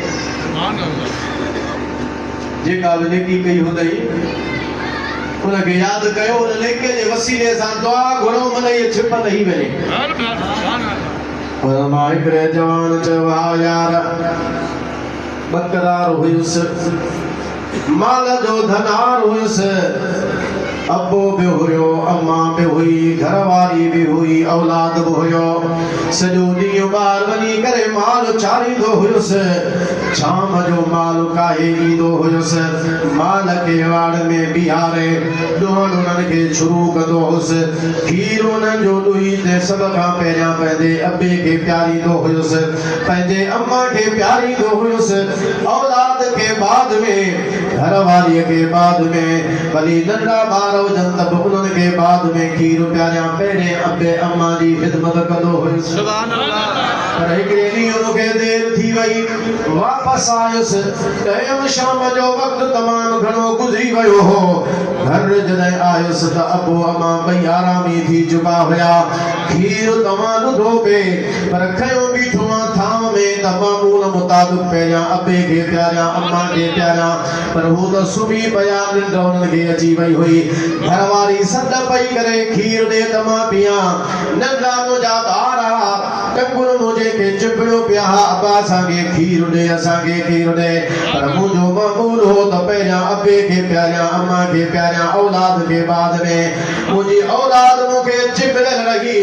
जेका बि नेकी कई हूंदई उनखे यादि कयो उन नेकीअ जे वसीले सां दुआ घुरो मन इहे छिप लही वञे। पर मां हिकिड़े जवान चयो हा यार बकरार हुयुसि माल जो धनार हुयुसि अबो भी हुयो अम्मा भी हुई घरवारी भी हुई औलाद भी हुयो सॼो ॾींहुं ॿार वञी करे माल चारींदो हुयुसि शाम जो माल काहे ईंदो हुयुसि माल खे वाड़ में बीहारे ॾोहण उन्हनि खे शुरू कंदो हुयुसि खीर उन्हनि जो ॾुही ते सभ खां पहिरियां पंहिंजे अबे खे प्यारींदो हुयुसि पंहिंजे अम्मा खे प्यारींदो हुयुसि औलाद खे बाद में घर वारीअ खे बाद में भली नंढा ॿार हुजनि त बि उन्हनि खे बाद में खीर प्यारियां पहिरें अबे अम्मा जी ख़िदमत कंदो हुयुसि पर हिकिड़े ॾींहुं मूंखे देरि थी वई वापसि आयुसि टाइम शाम जो वक़्तु तमामु घणो गुज़री वियो हो घर जॾहिं आयुसि त अबो अम्मा ॿई आरामी थी चुका हुया खीर तमामु ॾुधो पे पर खयो बीठो आहे थाम में त मामूल मुताबिक़ पहिरियां अबे खे प्यारियां अम्मा खे प्यारियां पर हू त सुम्ही पिया निंड उन्हनि खे अची वई हुई घरवारी सॾ पई करे खीर ॾे त मां पियां नंढा मुंहिंजा ॿार टंगुर मुंहिंजे खे चिपड़ियो पिया अबा असांखे खीर ॾे असांखे खीर ॾे पर मुंहिंजो मामूल हो त पहिरियां अबे खे प्यारियां अम्मा खे प्यारियां औलाद खे बाद में मुंहिंजी औलाद मूंखे चिपड़ियल रही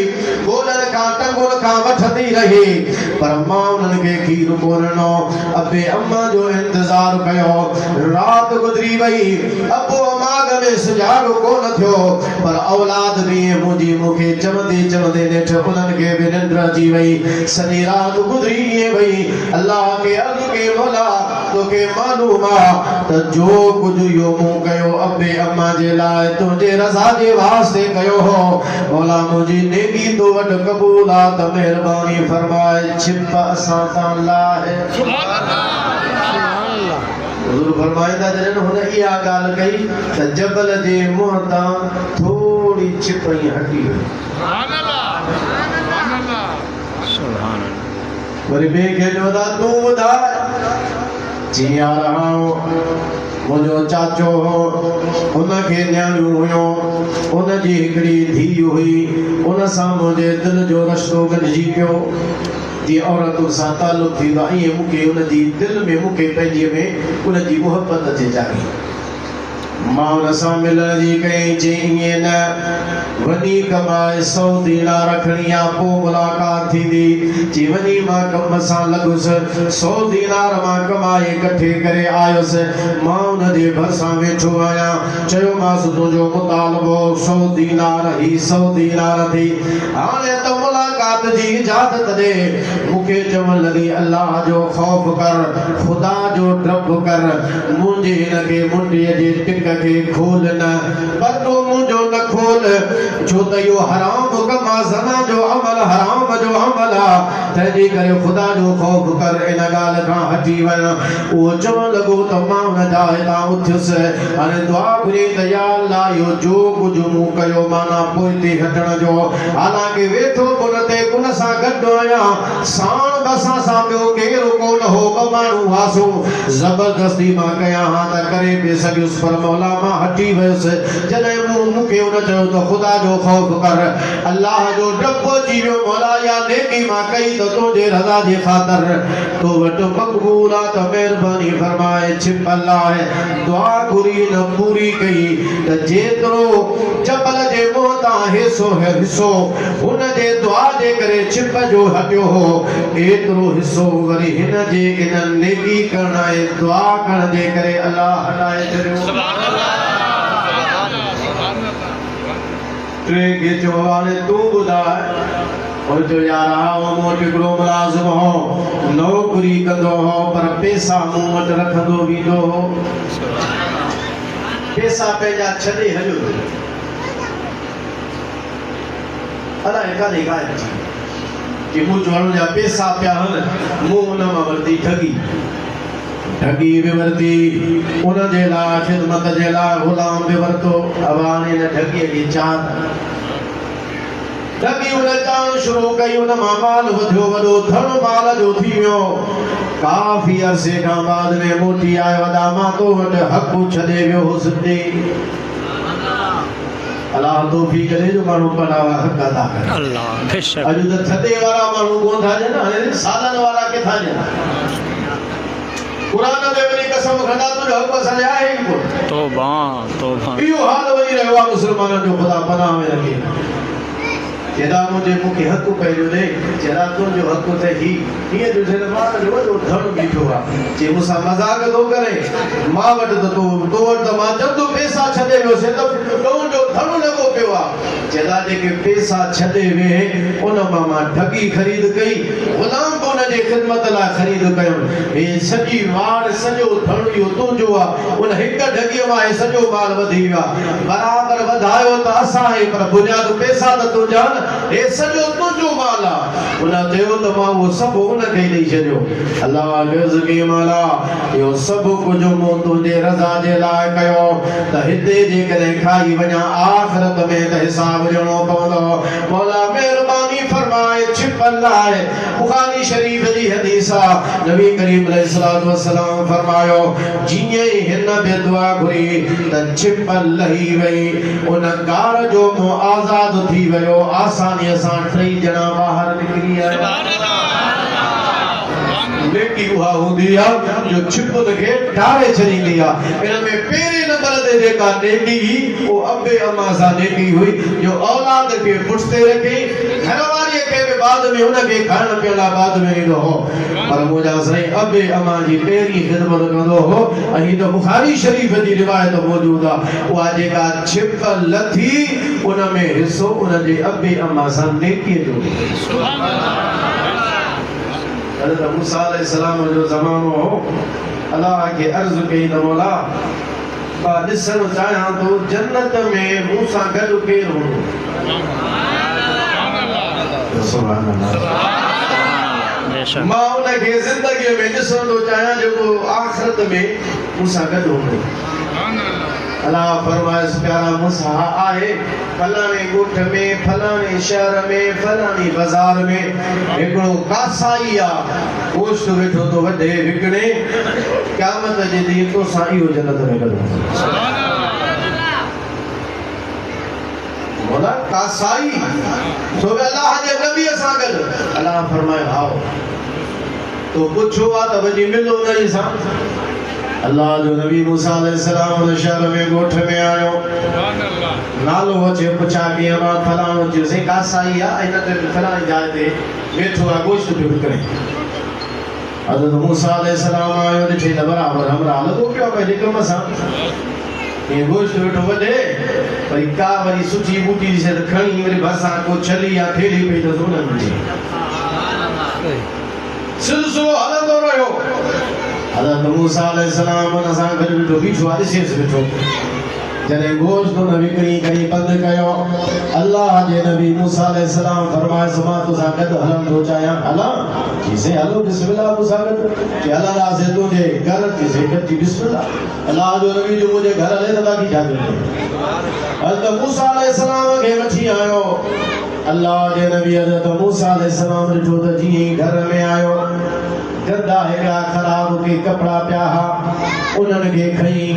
ॻोल्हण खां टंगुर खां वठंदी रही पर मां उन्हनि खे खीर कोन ॾिनो अबे अम्मा जो इंतज़ार कयो राति गुज़री वई अबो अमाग में सुजाॻ कोन थियो पर औलाद बि मुंहिंजी मूंखे चवंदे चवंदे नेठि उन्हनि खे बि निंड अची वई सॼी राति गुज़री ईअं वई अल्लाह खे अर्ज़ु कई मौला तोखे मालूम आहे त जो कुझु इहो मूं कयो अबे अम्मा जे लाइ तुंहिंजे रज़ा जे वास्ते कयो हो मौला मुंहिंजी नेकी तो वटि क़बूल आहे त महिरबानी फरमाए छिप असां तां लाहे हुज़ूर फरमाईंदा जॾहिं हुन इहा ॻाल्हि कई त जबल जे मुंहं तां थोरी छिप हटी वई वरी ॿिए खे चवंदा तूं ॿुधाए जी यार मुंहिंजो चाचो हो उनखे न्याणियूं हुयूं उनजी हिकिड़ी धीउ हुई उन सां मुंहिंजे दिलि जो रस्तो गॾिजी पियो जीअं औरतुनि सां तालुक़ु थींदो आहे ईअं मूंखे उनजी दिलि में मूंखे पंहिंजीअ में उनजी मुहबत अचे जागी मां उन सां मिलण जी कई चई ईअं न वञी कमाए 100 दीनार रखणी आहे पोइ मुलाक़ात थींदी चई वञी मां कम सां लॻुसि 100 दीनार मां कमाए इकट्ठे करे आयुसि मां उनजे भरिसां वेठो आहियां चयोमांसि तुंहिंजो मुतालबो 100 दीनार ही 100 दीनार थी हाणे त मुलाक़ात जी इजाज़त ॾे मूंखे चवण लॻी अल्लाह जो ख़ौफ़ कर ख़ुदा जो डपु कर मुंहिंजे हिनखे मुंडीअ जे टिक खे खोल न पतो मुंहिंजो न खोल छो त इहो हराम कम आहे ज़ना जो अमल हराम जो अमल आहे तंहिंजे करे ख़ुदा जो ख़ौफ़ कर इन ॻाल्हि खां हटी वञ उहो चवणु लॻो त मां हुनजा हितां उथियुसि हाणे दुआ घुरी त या अल्लाह इहो जो कुझु मूं कयो माना पोइ ते हटण जो हालांकि वेठो कुन ते कुन सां गॾु आहियां साण बसां सां ॿियो केरु कोन हो ॿ माण्हू हुआसूं ज़बरदस्ती मां कयां हा त करे बि सघियुसि पर मौला मां हटी वियुसि जॾहिं मूंखे हुन चयो त ख़ुदा जो ख़ौफ़ कर अल्लाह जो डपु अची वियो मौला या नेकी मां कई त तुंहिंजे रज़ा जे ख़ातिर तो वटि मक़बूल आहे त महिरबानी फरमाए छिप लाइ दुआ घुरी न पूरी कई त जेतिरो जबल जे मुंहं तां हिसो हुन जे दुआ जे करे छिप जो हटियो हो एतिरो हिसो वरी हिन जे इन नेकी करण ऐं दुआ करण जे करे अल्लाह हटाए छॾियो टे खे चयो हाणे तूं ॿुधाए और जो यार आओ मूं हिकिड़ो मुलाज़िम हो नौकरी कंदो हो पर पैसा मूं वटि रखंदो वेंदो हो पैसा पंहिंजा छॾे हलियो अलाए काॾे गायब थी कि मूं चवण जा पैसा पिया हल मूं हुन मां वरिती ठगी बि वरिती उनजे लाइ ख़िदमत जे लाइ ग़ुलाम बि वरितो अब हाणे हिन ठगीअ खे चार ठगी हुन चाण शुरू कई उन मां माल वधियो वॾो धन माल जो थी वियो काफ़ी अरसे खां बाद में मोटी आयो वॾा मां तो वटि हक़ छॾे वियो हुउसि ॾे अल्लाह तौफ़ीक़ ॾे जो माण्हू पढ़ावा हक़ अदा करे अल्लाह बेशक अॼु त थधे वारा माण्हू कोन था ॾियनि हाणे सालनि वारा किथां ॾियनि कुरान में वरी कसम खंदा तुंहिंजो हक़ असांजे आहे ई कोन तौबा तौबा इहो हाल वञी रहियो आहे मुस्लमाननि जो ख़ुदा पनाह में रखे चेदा मुझे मुखे हक कयो दे चेदा तुझो हक थे ही ये जो मां जो वो धन बीठो आ जे मुसा मजाक तो करे मां वट तो वट मां जब तो पैसा छदे लो से तो जो धन लगो पियो आ चेदा जे पैसा छदे वे उन मां ठगी खरीद कई गुलाम को न जे खिदमत ला खरीद कयो ए सजी वार सजो धन यो तुझो आ उन एक ठगी मा सजो माल वधी वा बराबर वधायो त असा है पर बुनियाद पैसा त तू जान ए सजो तुझो माल आ उन देव त मां वो सब उन के दई छजो अल्लाह अर्ज की माला यो सब कुछ मो तुझे रजा जे लाए कयो त हिते जे करे खाई वना आखिरत में त हिसाब जणो पवंदो मौला मेहरबानी फरमाए छिपल लाए बुखारी शरीफ जी हदीस आ नबी करीम अलैहिस्सलातु वस्सलाम फरमायो जिए हिन बे दुआ घुरी त छिपल लही वई उन गार जो मो आजाद थी वयो आसानी सां टई जना बाहर निकरी आया नेकी उहा हुंदी आ जो छिपुन के ठारे छड़ींदी आ इन में पहिरे नंबर ते जेका नेकी ओ अब्बे अम्मा सा नेकी हुई जो औलाद के पुठते रखे घरवारी के भी बाद में उन के खान पियला बाद में ईंदो हो पर मुजा सही अब्बे अम्मा जी पहिरी खिदमत कंदो हो अही तो बुखारी शरीफ जी रिवायत मौजूद आ उहा जेका छिपल लथी उन में हिस्सो उन जे अब्बे अम्मा सा नेकी जो सुभान अल्लाह हज़रत मूसा अलैहिस्सलाम जो ज़मानो हो अल्लाह के अर्ज़ कई न मौला बा दिसन चाहा तो जन्नत में मूसा गड के हो सुभान अल्लाह बेशक मां उन के जिंदगी में दिसन तो चाहा जो आखिरत में मूसा गड हो अल्लाह फरमाए प्यारा मूसा आए फलाने गोठ में फलाने शहर में फलानी बाजार में एकड़ो कासाई आ गोश्त वेठो तो वडे विकणे क़यामत जे ॾींहुं तो साईं जन्नत में कढो सुभान अल्लाह बोला कासाई सो अल्लाह जे नबी सां गॾु अल्लाह फरमाए आओ तो पुछो आ त वजी मिलो नहीं सा अल्लाह जो नबी मूसा अलैहिस्सलाम शहर में गोठ में आयो सुभान अल्लाह नालो वचे पुछा कि मां फलाणो जो से कासाई आ इन ते फलाणी जाय ते बैठो आ गोश्त पे करे हज़रत मूसा अलैहिस्सलाम आयो ॾिठे त बराबर हमरा लॻो पियो भई निकम सां ये गोश्त वेठो वॾे वरी का वरी सुठी बूटी से खणी वरी भसा को छली या थेली पई त सोनन जी सिलसिलो हलंदो रहियो हज़रत मूसा अलैहिस्सलाम असां गॾु वेठो बीठो आहे ॾिसेसि वेठो जॾहिं गोश्त न विकिणी करी बंदि कयो अल्लाह जे नबी मूसा अलैहिस्सलाम फरमाए मां तोसां गॾु हलंदो चाहियां हलां चईसे हलो बिस्मिल्लाह मूसा गॾु कि हलंदासीं तुंहिंजे घर चईसे गॾिजी बिस्मिल्लाह अल्लाह जो नबी जो मुंहिंजे घर हले त बाक़ी छा करिजे हज़रत मूसा अलैहिस्सलाम खे वठी आयो अल्लाह जे नबी हज़रत मूसा अलैहिस्सलाम ॾिठो त जीअं घर में आयो गंदा हेड़ा खराब के कपड़ा प्याहा उन्हनि के खई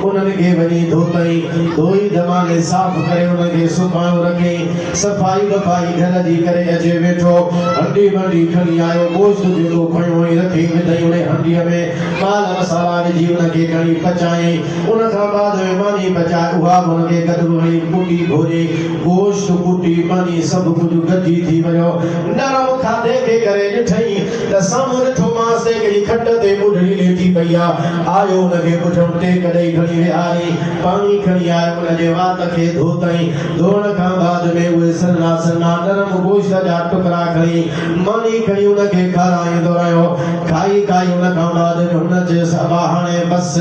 उन्हनि के वनी धोतई धोई धमाले साफ करे उन्हनि के सुखायो रखे सफाई वफाई घर जी करे अचे वेठो हंडी बंडी खणी आयो गोश्त जेको खयो हुई रखी विधई उन हंडी में माल मसाला विझी उन के खणी पचाई उन खां बाद में मानी पचाए उहा उन के गॾु वणी कुटी भोरे गोश्त कुटी मानी सब कुछ गॾिजी थी वियो नरम खाधे के करे ॾिठई त साम्हूं ॾिठो मासे कड़ी खट ते बुढड़ी लेटी पईया आयो उनके पुठों ते कॾई खणी विहारी पानी खणी आयो उनजे वात खे धोतई धोण खां बाद में उहे सन्ना सन्ना नरम गोश्त जा टुकड़ा खणी मानी खणी उनके खाराईंदो रहियो खाई खाई उन खां बाद में हुन जे सबा हाणे बस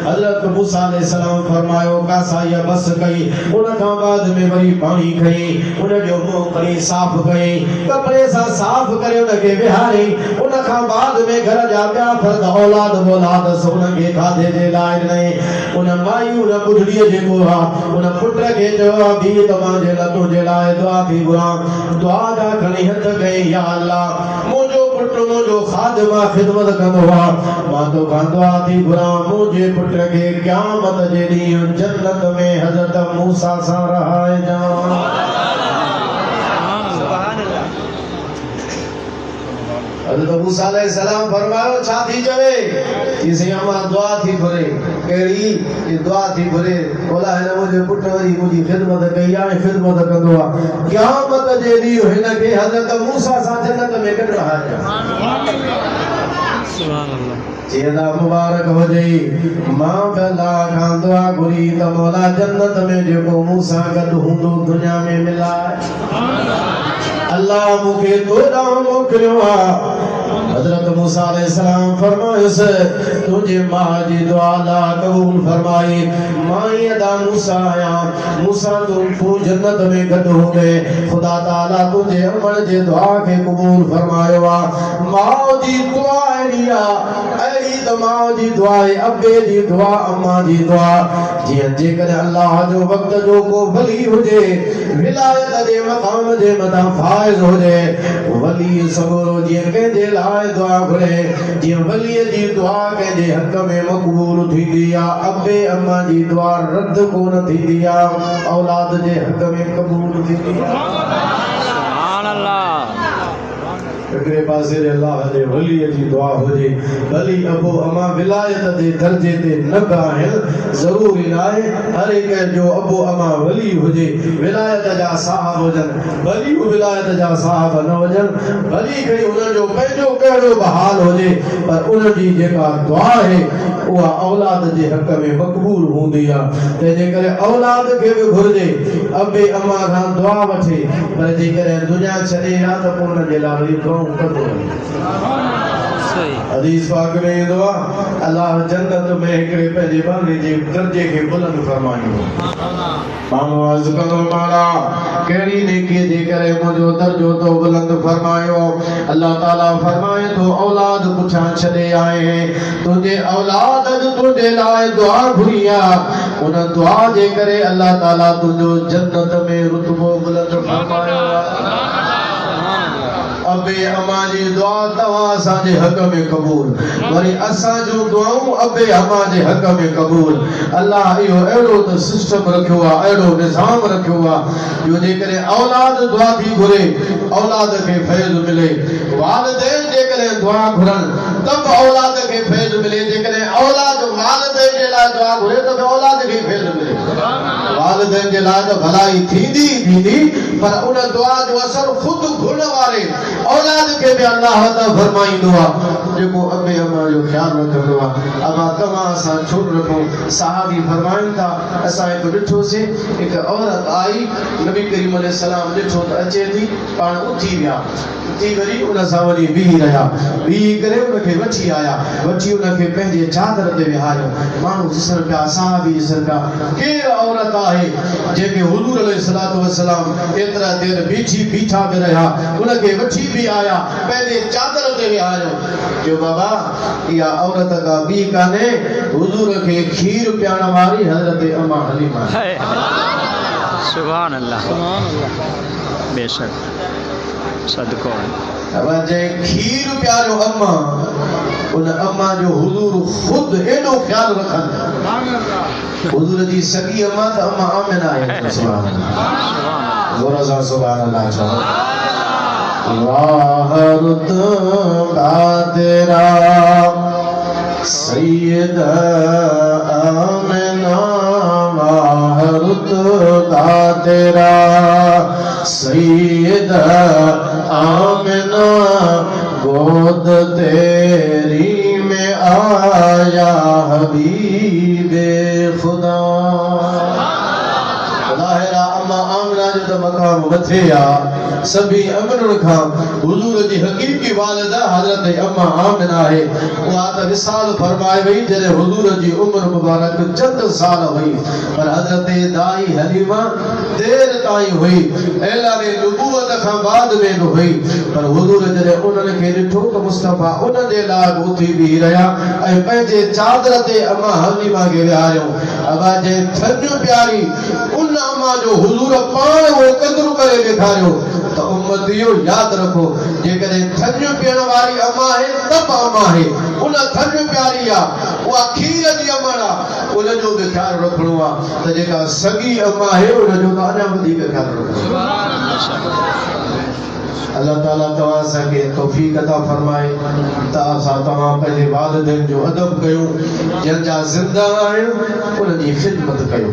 हज़रत मूसा अलैहिस्सलाम फरमायो कासाई बस कई उन खां बाद में वरी पानी खई उन जो मुंह खणी साफ कई कपड़े सां साफ करे उनके विहारी उन खां बाद में घर जा ॿिया फर्द औलाद औलाद सोन के खाधे जे लाइ ॾिनई उन माई उन बुढड़ीअ जेको आहे उन पुट खे चयो भी तव्हांजे तुंहिंजे लाइ दुआ थी घुरां दुआ जा खणी हथ कई या अल्लाह मुंहिंजो पुट मुंहिंजो ख़ादिम ख़िदमत कंदो आहे मां तोखां दुआ थी घुरां मुंहिंजे पुट खे क़यामत जे ॾींहुं जन्नत में हज़रत मूसा सां रहाइजां हज़रत मूसा अलैहिस्सलाम फरमायो छा थी चवे इसे अमा दुआ थी घुरे कहिड़ी ये दुआ थी घुरे बोला है ना मुझे पुट वरी मुझी खिदमत कई आहे खिदमत कंदो आहे क़यामत जे ॾींहुं हिन खे हज़रत मूसा सां जन्नत में गॾु रहाइजो सुभान अल्लाह जेदा मुबारक हो जई मां पहला खां दुआ घुरी त मौला जन्नत में जेको मूसा गॾु हूंदो दुनिया में मिलाए अल्लाह मूंखे तो ॾांहुं मोकिलियो आहे हज़रत मूसा अलैहिस्सलाम फरमायुस तुझे मां जी दुआ ला कबूल फरमाई मां यदा मूसा आया मूसा तू जन्नत में गॾु हो गए खुदा ताला तुझे अमल जे दुआ के कबूल फरमायो आ मां जी दुआ अहिड़ी त मां जी दुआ अबे जी दुआ अम्मा जी दुआ जीअं जेकॾहिं अल्लाह जो वक़्त जो को वली हुजे विलायत जे मक़ाम जे मथां फाइज़ हुजे वली सगोरो जीअं कंहिंजे लाइ दुआ घुरे जीअं वलीअ जी दुआ कंहिंजे हक़ में मक़बूल थींदी आहे अबे अम्मा जी दुआ रद्द कोन थींदी आहे औलाद जे हक़ में क़बूल थींदी आहे सुभान अल्लाह हिकिड़े पासे ते अल्लाह जे वलीअ जी दुआ हुजे भली अबो अमा विलायत जे दर्जे ते न बि आहिनि ज़रूरी नाहे हर हिक जो अबो अमा वली हुजे विलायत जा साहब हुजनि भली विलायत जा साहब न हुजनि भली खणी उन्हनि जो पंहिंजो कहिड़ो बि हाल हुजे पर उनजी जेका दुआ आहे उहा औलाद जे हक़ में मक़बूल हूंदी आहे तंहिंजे करे औलाद खे बि घुरिजे अबे अमा खां दुआ वठे पर जेकॾहिं दुनिया छॾे हा त पोइ उन जे लाइ वरी दुआऊं कंदो सही हदीस पाक में ईंदो आहे अल्लाह जन्नत में हिकिड़े पंहिंजे बंदे जे दर्जे खे बुलंद फरमाईंदो माण्हू अर्ज़ कंदो माला कहिड़ी नेकीअ जे करे मुंहिंजो दर्जो तो बुलंद फरमायो अल्लाह ताला फरमाए थो औलाद पुछां छॾे आए तुंहिंजे औलाद तुंहिंजे लाइ दुआ घुरी आहे उन दुआ जे करे अल्लाह ताला तुंहिंजो जन्नत में रुतबो बुलंद फरमायो अबे अमा जी दुआ तव्हां असांजे हक़ में क़बूल वरी असां जो दुआऊं अबे अमा जे हक़ में क़बूल अल्लाह इहो अहिड़ो त सिस्टम रखियो आहे अहिड़ो निज़ाम रखियो आहे जो जेकॾहिं औलाद दुआ थी घुरे औलाद खे फैज़ मिले वालिदैन जेकॾहिं दुआ घुरनि त बि औलाद खे फैज़ मिले जेकॾहिं औलाद वालिदैन जे लाइ दुआ घुरे त बि औलाद खे फैज़ मिले वालिदैन जे लाइ त भलाई थींदी थींदी पर उन दुआ जो असर ख़ुदि घुरण वारे औलाद के भी अल्लाह अता फरमाइंदो आ जेको अबे अमा जो ख्याल रखंदो आ अबा तमा सा छोड़ रखो सहाबी फरमाइन था असा एक ॾिठो से एक औरत आई नबी करीम अलैहि सलाम ॾिठो त अचे थी पाण उथी विया उथी वरी उन सां वरी बीही रहिया बीही करे उनखे वठी आया वठी उनखे पंहिंजे चादर ते विहारियो माण्हू ॾिसनि पिया सहाबी ॾिसनि पिया केरु औरत आहे जेके हुजूर अलैहिस्सलातु वस्सलाम एतिरा देर बीठा बि रहिया उनखे वठी भी आया पहले चादर ते विहारियो जो बाबा या औरत का बी काने हुजूर के खीर पियाण वारी हजरत अम्मा हलीमा सुभान अल्लाह बेशक सदको अब जे खीर प्यारो अम्मा उन अम्मा जो हुजूर खुद एडो ख्याल रखन हुजूर जी सगी अम्मा त अम्मा आमिना है सुभान अल्लाह जोर से सुभान अल्लाह वाह रुतबा तेरा सैयद आमिना वाह रुतबा तेरा सैयद आमिना गोद तेरी में आया हबीबे खुदा अम्मा आमिना जो त मकाम मथे आ सभी अमरुनि खां हुजूर जी हकीकी वालिदा हज़रत अम्मा आमिना है उहा त विसाल फरमाए वई जॾहिं हुजूर जी उम्र मुबारक चंद साल हुई पर हज़रत दाई हलीमा देर ताईं हुई ऐलान नबूवत खां बाद में बि हुई पर हुजूर जॾहिं उन्हनि खे ॾिठो त मुस्तफ़ा उन जे लाइ उथी बीही रहिया ऐं पंहिंजे चादर ते अम्मा हलीमा खे विहारियो अबा जे थञ प्यारी उन अम्मा जो हुजूर पाण उहो क़दुरु करे ॾेखारियो त उम्मतियो यादि रखो जेकॾहिं थञ पीअण वारी अम्मा आहे तब अम्मा आहे उन थञ प्यारी आहे उहा खीर जी अमड़ आहे उन जो बि ख़्यालु रखणो आहे त जेका सगी अम्मा आहे उन जो त अञा वधीक ख़्यालु रखणो अल्लाह ताला तवासा के तौफीक अता फरमाए तासा तमा पंहिंजे वालिदैन जो अदब कयो जंजा जिंदा आहियो उन जी खिदमत कयो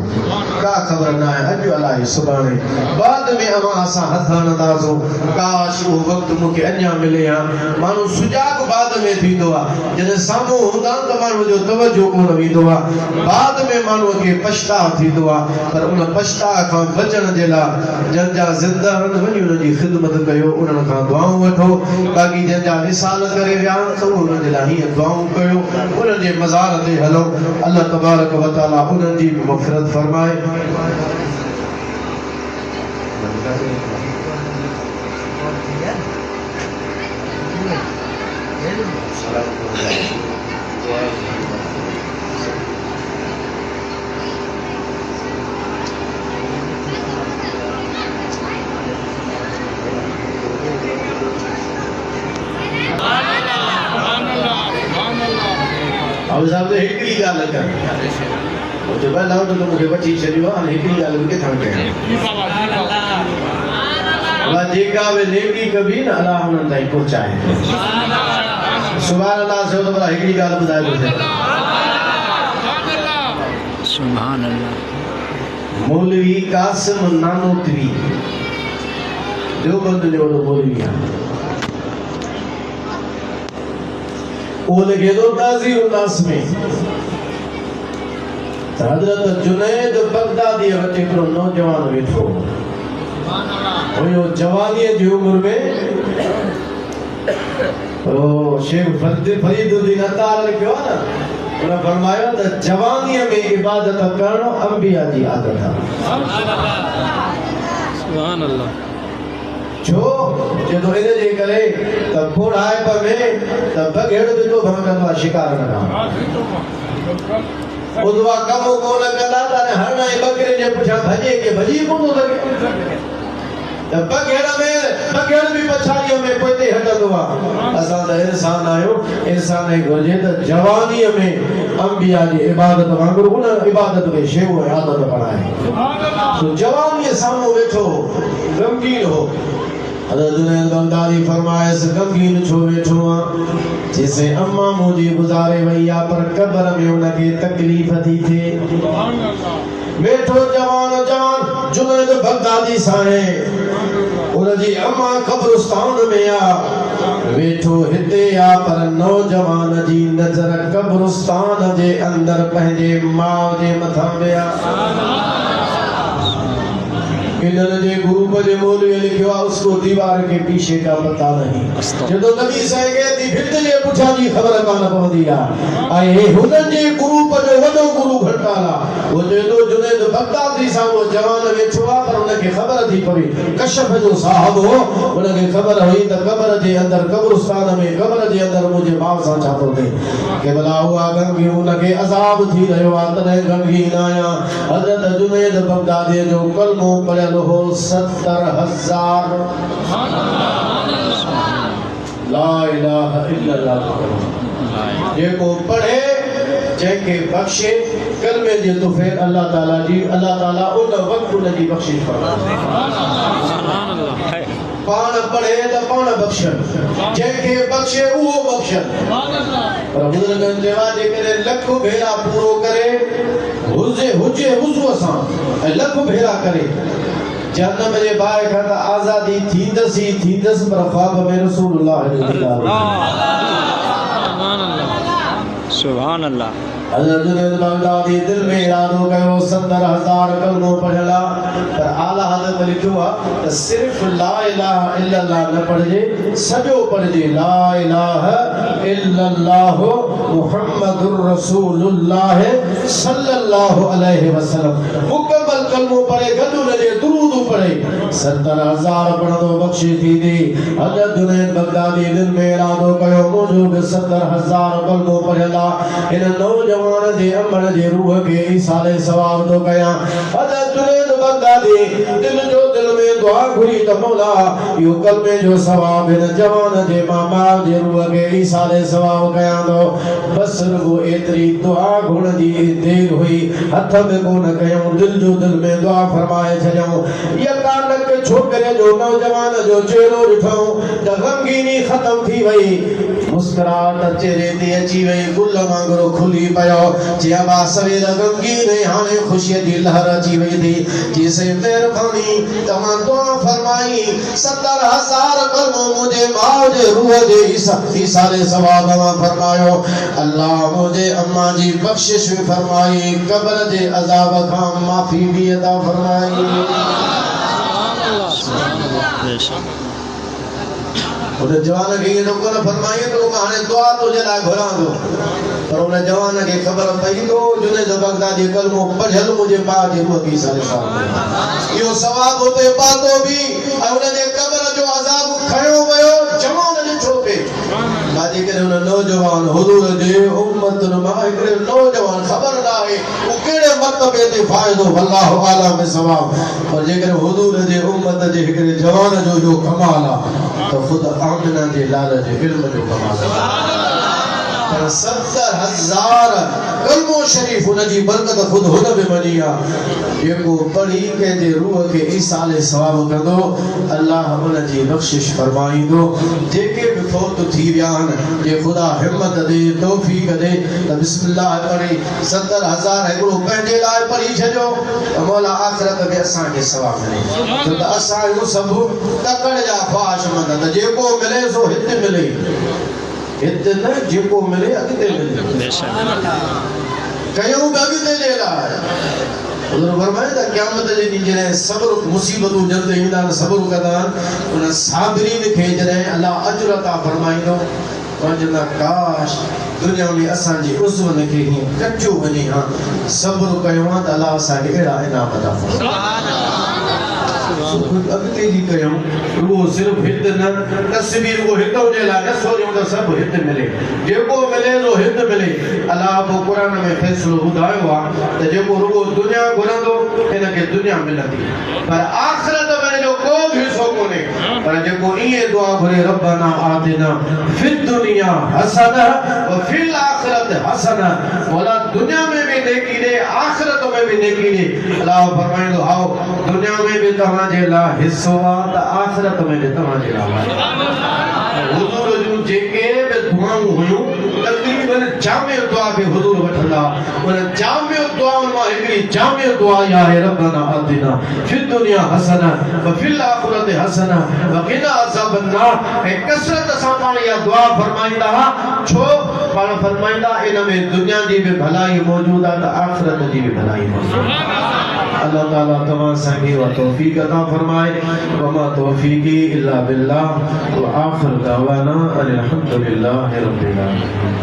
का खबर ना है अॼु अलाए सुभाणे बाद में अमा असां हथ हणंदासूं काश उहो वक़्तु मूंखे अञा मिले हा माण्हू सुजाग बाद में थींदो आहे जॾहिं साम्हूं हूंदा त माण्हू जो तवजो कोन वेंदो आहे बाद में माण्हूअ खे पछताव थींदो आहे पर उन पछताव खां बचण जे लाइ जंजा जिंदा आहिनि वञी उन जी खिदमत कयो उन्हनि खां दुआऊं वठो बाक़ी जंजा विसाल करे विया त उन्हनि जे लाइ हीअं दुआऊं कयो उन्हनि जे मज़ार ते हलो अल्लाह तबारक व तआला उन्हनि जी बि मग़फ़िरत फरमाए अब साहब ने हिकड़ी गाल कर जो पहला तो मुझे बची चली हुआ हिकड़ी गाल के थम गए वा जेका वे नेकी कभी ना अल्लाह उन ताई पहुंचाए सुभान अल्लाह से तो बड़ा हिकड़ी गाल बुधाए मुझे सुभान अल्लाह मौलवी कासिम नानोतवी देवबंद जो मौलवी है वो लगे दो ताज़ीर उन्नास में हज़रत जुनैद बगदादी वटि हिकिड़ो नौजवान वेठो हुयो जवानी जी उम्र में ओ शेख फरीदुद्दीन अतार लिखियो आहे न उन फरमायो त जवानीअ में इबादत करणो अंबिया जी आदत आहे सुभान अल्लाह जो जदों इन जे करे त बुढ़ाइप में त बगेड़ बितो भंगंदो शिकार न उदवा कम कोन कंदा त हर नाई बकरे जे पुठियां भजे के भजी कोन लगे त बगेड़ भी पछाड़ीअ में पोइते हटंदो आहे असां त इंसान आहियो इंसान ई घुरिजे त जवानीअ में अंबिया जी इबादत वांगुरु उन इबादत खे शेव आदत बणाए तो जवानीअ साम्हूं वेठो गमगीन हो हज़रत जुनैद बगदादी फरमाए से गमगीन छो वेठो आहे जैसे अम्मा मुझे गुज़ारे वई आहे पर कब्र में उनखे तकलीफ़ थी थिए वेठो जवान जुनैद बगदादी साहेब उनजी अम्मा कब्रिस्तान में आहे वेठो हिते आहे पर नौजवान जी नज़र कब्रिस्तान जे अंदर पंहिंजे माउ जे मथां विया इन्होंने जे ग्रुप जे मौलवी लिखियो आहे उसको दीवार के पीछे का पता नहीं जदों नबी साईं के दी भित जे पुठा जी खबर कान पवंदी आहे ऐं हुननि जे ग्रुप जो वॾो गुरु घटाला वो जो जुनैद बगदादी सा वो जवान वेठो आहे पर उनखे खबर थी पवे कशफ जो साहब हो उनखे खबर हुई त कब्र जे अंदर कब्रिस्तान में कब्र जे अंदर मुझे मां सां छा थो थिए के भला हुआ गंगी उनखे अज़ाब थी रहियो आहे तॾहिं गमगीन आहियां हज़रत जुनैद बगदादी जो कलमो पढ़ियल हो 70,000 ला इलाहा इल्लल्लाह जेको पढ़े जेके बख्शे कलमे जे तोहफे अल्लाह ताला उन वक्त उन जी बख्शिश फरमाए पाण पढ़े त पाण बख्शन जेके बख्शे उहो बख्शन पर बुजुर्गन जे वादे करे लख भेरा पूरो करे हुजे वुज़ू सां ऐं लख भेरा करे जन्नत जे बाहि खां त आज़ादी थींदसि पर ख्वाब में रसूलुल्लाह सुभान अल्लाह हज़रत जुनैद बगदादी दिल में इरादो कयो 70,000 कलमो पढ़ला पर आला हज़रत लिखियो आहे त सिर्फ ला इलाहा इल्लल्लाह न पढ़जे सॼो पढ़जे ला इलाहा इल्लल्लाह मुहम्मदुर रसूलुल्लाह सल्लल्लाहु अलैहि वसल्लम मुकम्मल कलमो पढ़े गॾु उनजे दुरूद पढ़े 70,000 पढ़ंदो बख्शी थींदी हज़रत जुनैद बगदादी दिल में इरादो कयो मुंहिंजो बि 70,000 कलमो पढ़ला इन नौजवान जे अमल जे रूह के ईसाले सवाब तो कया हज़रत जुनैद बगदादी दिल में दुआ घुरी त मौला यो कलमे जो सवाब इन जवान जे मामा जे रूह के ईसाले सवाब कया तो बस रुगो एतरी दुआ घुण दी देर हुई हथ में कोन कयो दिल में दुआ फरमाए छजो यकान के छोकरे जो नौजवान जो चेहरो ॾिठो त गमगीनी ख़त्म थी वई मुस्कुराहट चेहरे ते अची वई गुल वांगुरु खुली पियो जे अबा सवेर गमगीन हाणे ख़ुशीअ जी लहर अची वई थी जेसे महिरबानी तव्हां दुआ फरमाई 70,000 कलमो मुझे माउ जे रूह जे ईसारे सवाब मां फरमायो अल्लाह मुझे अम्मा जी बख्शिश भी फरमाई कब्र जे अजाब खां माफी भी अता फरमाई उन जवान खे ये नौकर फरमाई तो हाणे दुआ तुझे लाइ घुरां थो पर उन जवान खे ख़बर पई तो जुनैद बगदादी कलमो पढ़ियल मुंहिंजे माउ जे रूह खे ईसारे सवाब इहो सवाब उते पातो बि ऐं उन जे कब्र जो अज़ाब खयो वियो जवान ॾिठो पिए बाजी करे उन नौजवान हुजूर जे उम्मत मां हिकिड़े नौजवान ख़बर न आहे वो कहिड़े मर्तबे ते फ़ाइदो अल्लाह आला में सवाब पर जेकर हुजूर जे उम्मत जे हिकिड़े जवान जो कमाल आहे तो खुद आमना जे लाल जे इल्म जो कमाल आहे 70,000 कलमो शरीफ उन जी बरकत खुद हुन में वञी आहे जेको पढ़ी कंहिंजे रूह खे ईसाले सवाब कंदो अल्लाह उन जी बख़्शिश फरमाईंदो जेके बि फौत थी विया आहिनि जे ख़ुदा हिम्मत ॾे तौफ़ीक़ ॾे त बिस्मिल्लाह पढ़ी 70,000 हिकिड़ो पंहिंजे लाइ पढ़ी छॾियो त मौला आख़िरत में असांखे सवाब मिले छो त असां आहियूं सभु तकड़ जा ख़्वाहिशमंद त जेको मिले सो हिते मिले हिते न जेको मिले अॻिते मिले कयूं बि अॻिते जे लाइ हुज़ूर फरमाए त क़यामत जे ॾींहुं जॾहिं सब्र मुसीबतूं जल्द ईंदा आहिनि सब्र कंदा आहिनि उन साबिरीन खे जॾहिं अल्लाह अजर अता फरमाईंदो वञंदा काश दुनिया में असांजे उज़वन खे हीअं कटियो वञे हा सब्र कयो आहे त अल्लाह असांखे अहिड़ा इनाम अता फरमाए अॻिते जी कयूं रुगो सिर्फ़ हिते न तस्वीर वो हिते हुजे लाइ न सोचियूं त सभु हिते मिले जेको मिले थो हिते मिले अल्लाह पोइ क़ुरान में फ़ैसिलो ॿुधायो आहे त जेको रुगो दुनिया घुरंदो हिनखे दुनिया मिलंदी पर आख़िरत में जो को बि हिसो कोन्हे पर जेको ईअं दुआ घुरे रब्बना आतिना फिद दुनिया हसना व फिल आखिरत हसना मौला दुनिया में भी नेकी दे आखिरत में भी नेकी दे अल्लाह फरमाईंदो आओ दुनिया में भी तव्हांजे लाइ हिस्सो आहे त आखिरत में भी तव्हांजे लाइ हुजूर जूं जेके बि दुआऊं हुयूं तकरीबन जामे दुआ बि हुजूर वठंदा उन जामे दुआउनि मां हिकिड़ी जामे दुआ आहे रब्बना आतिना फिद दुनिया हसना व फिल आखिरत हसना व क़िना अज़ाबन नार ऐं कसरत सां पाण इहा दुआ फरमाईंदा छो पाण फरमाईंदा इन में दुनिया जी भी भलाई मौजूद आहे त आखिरत जी भी भलाई मौजूद अल्लाह ताला तमाम संगी व तौफीक अता फरमाए व मा तौफीकी इल्ला बिल्लाह व आखिर दावाना अल्हम्दुलिल्लाहि रब्बिल आलमीन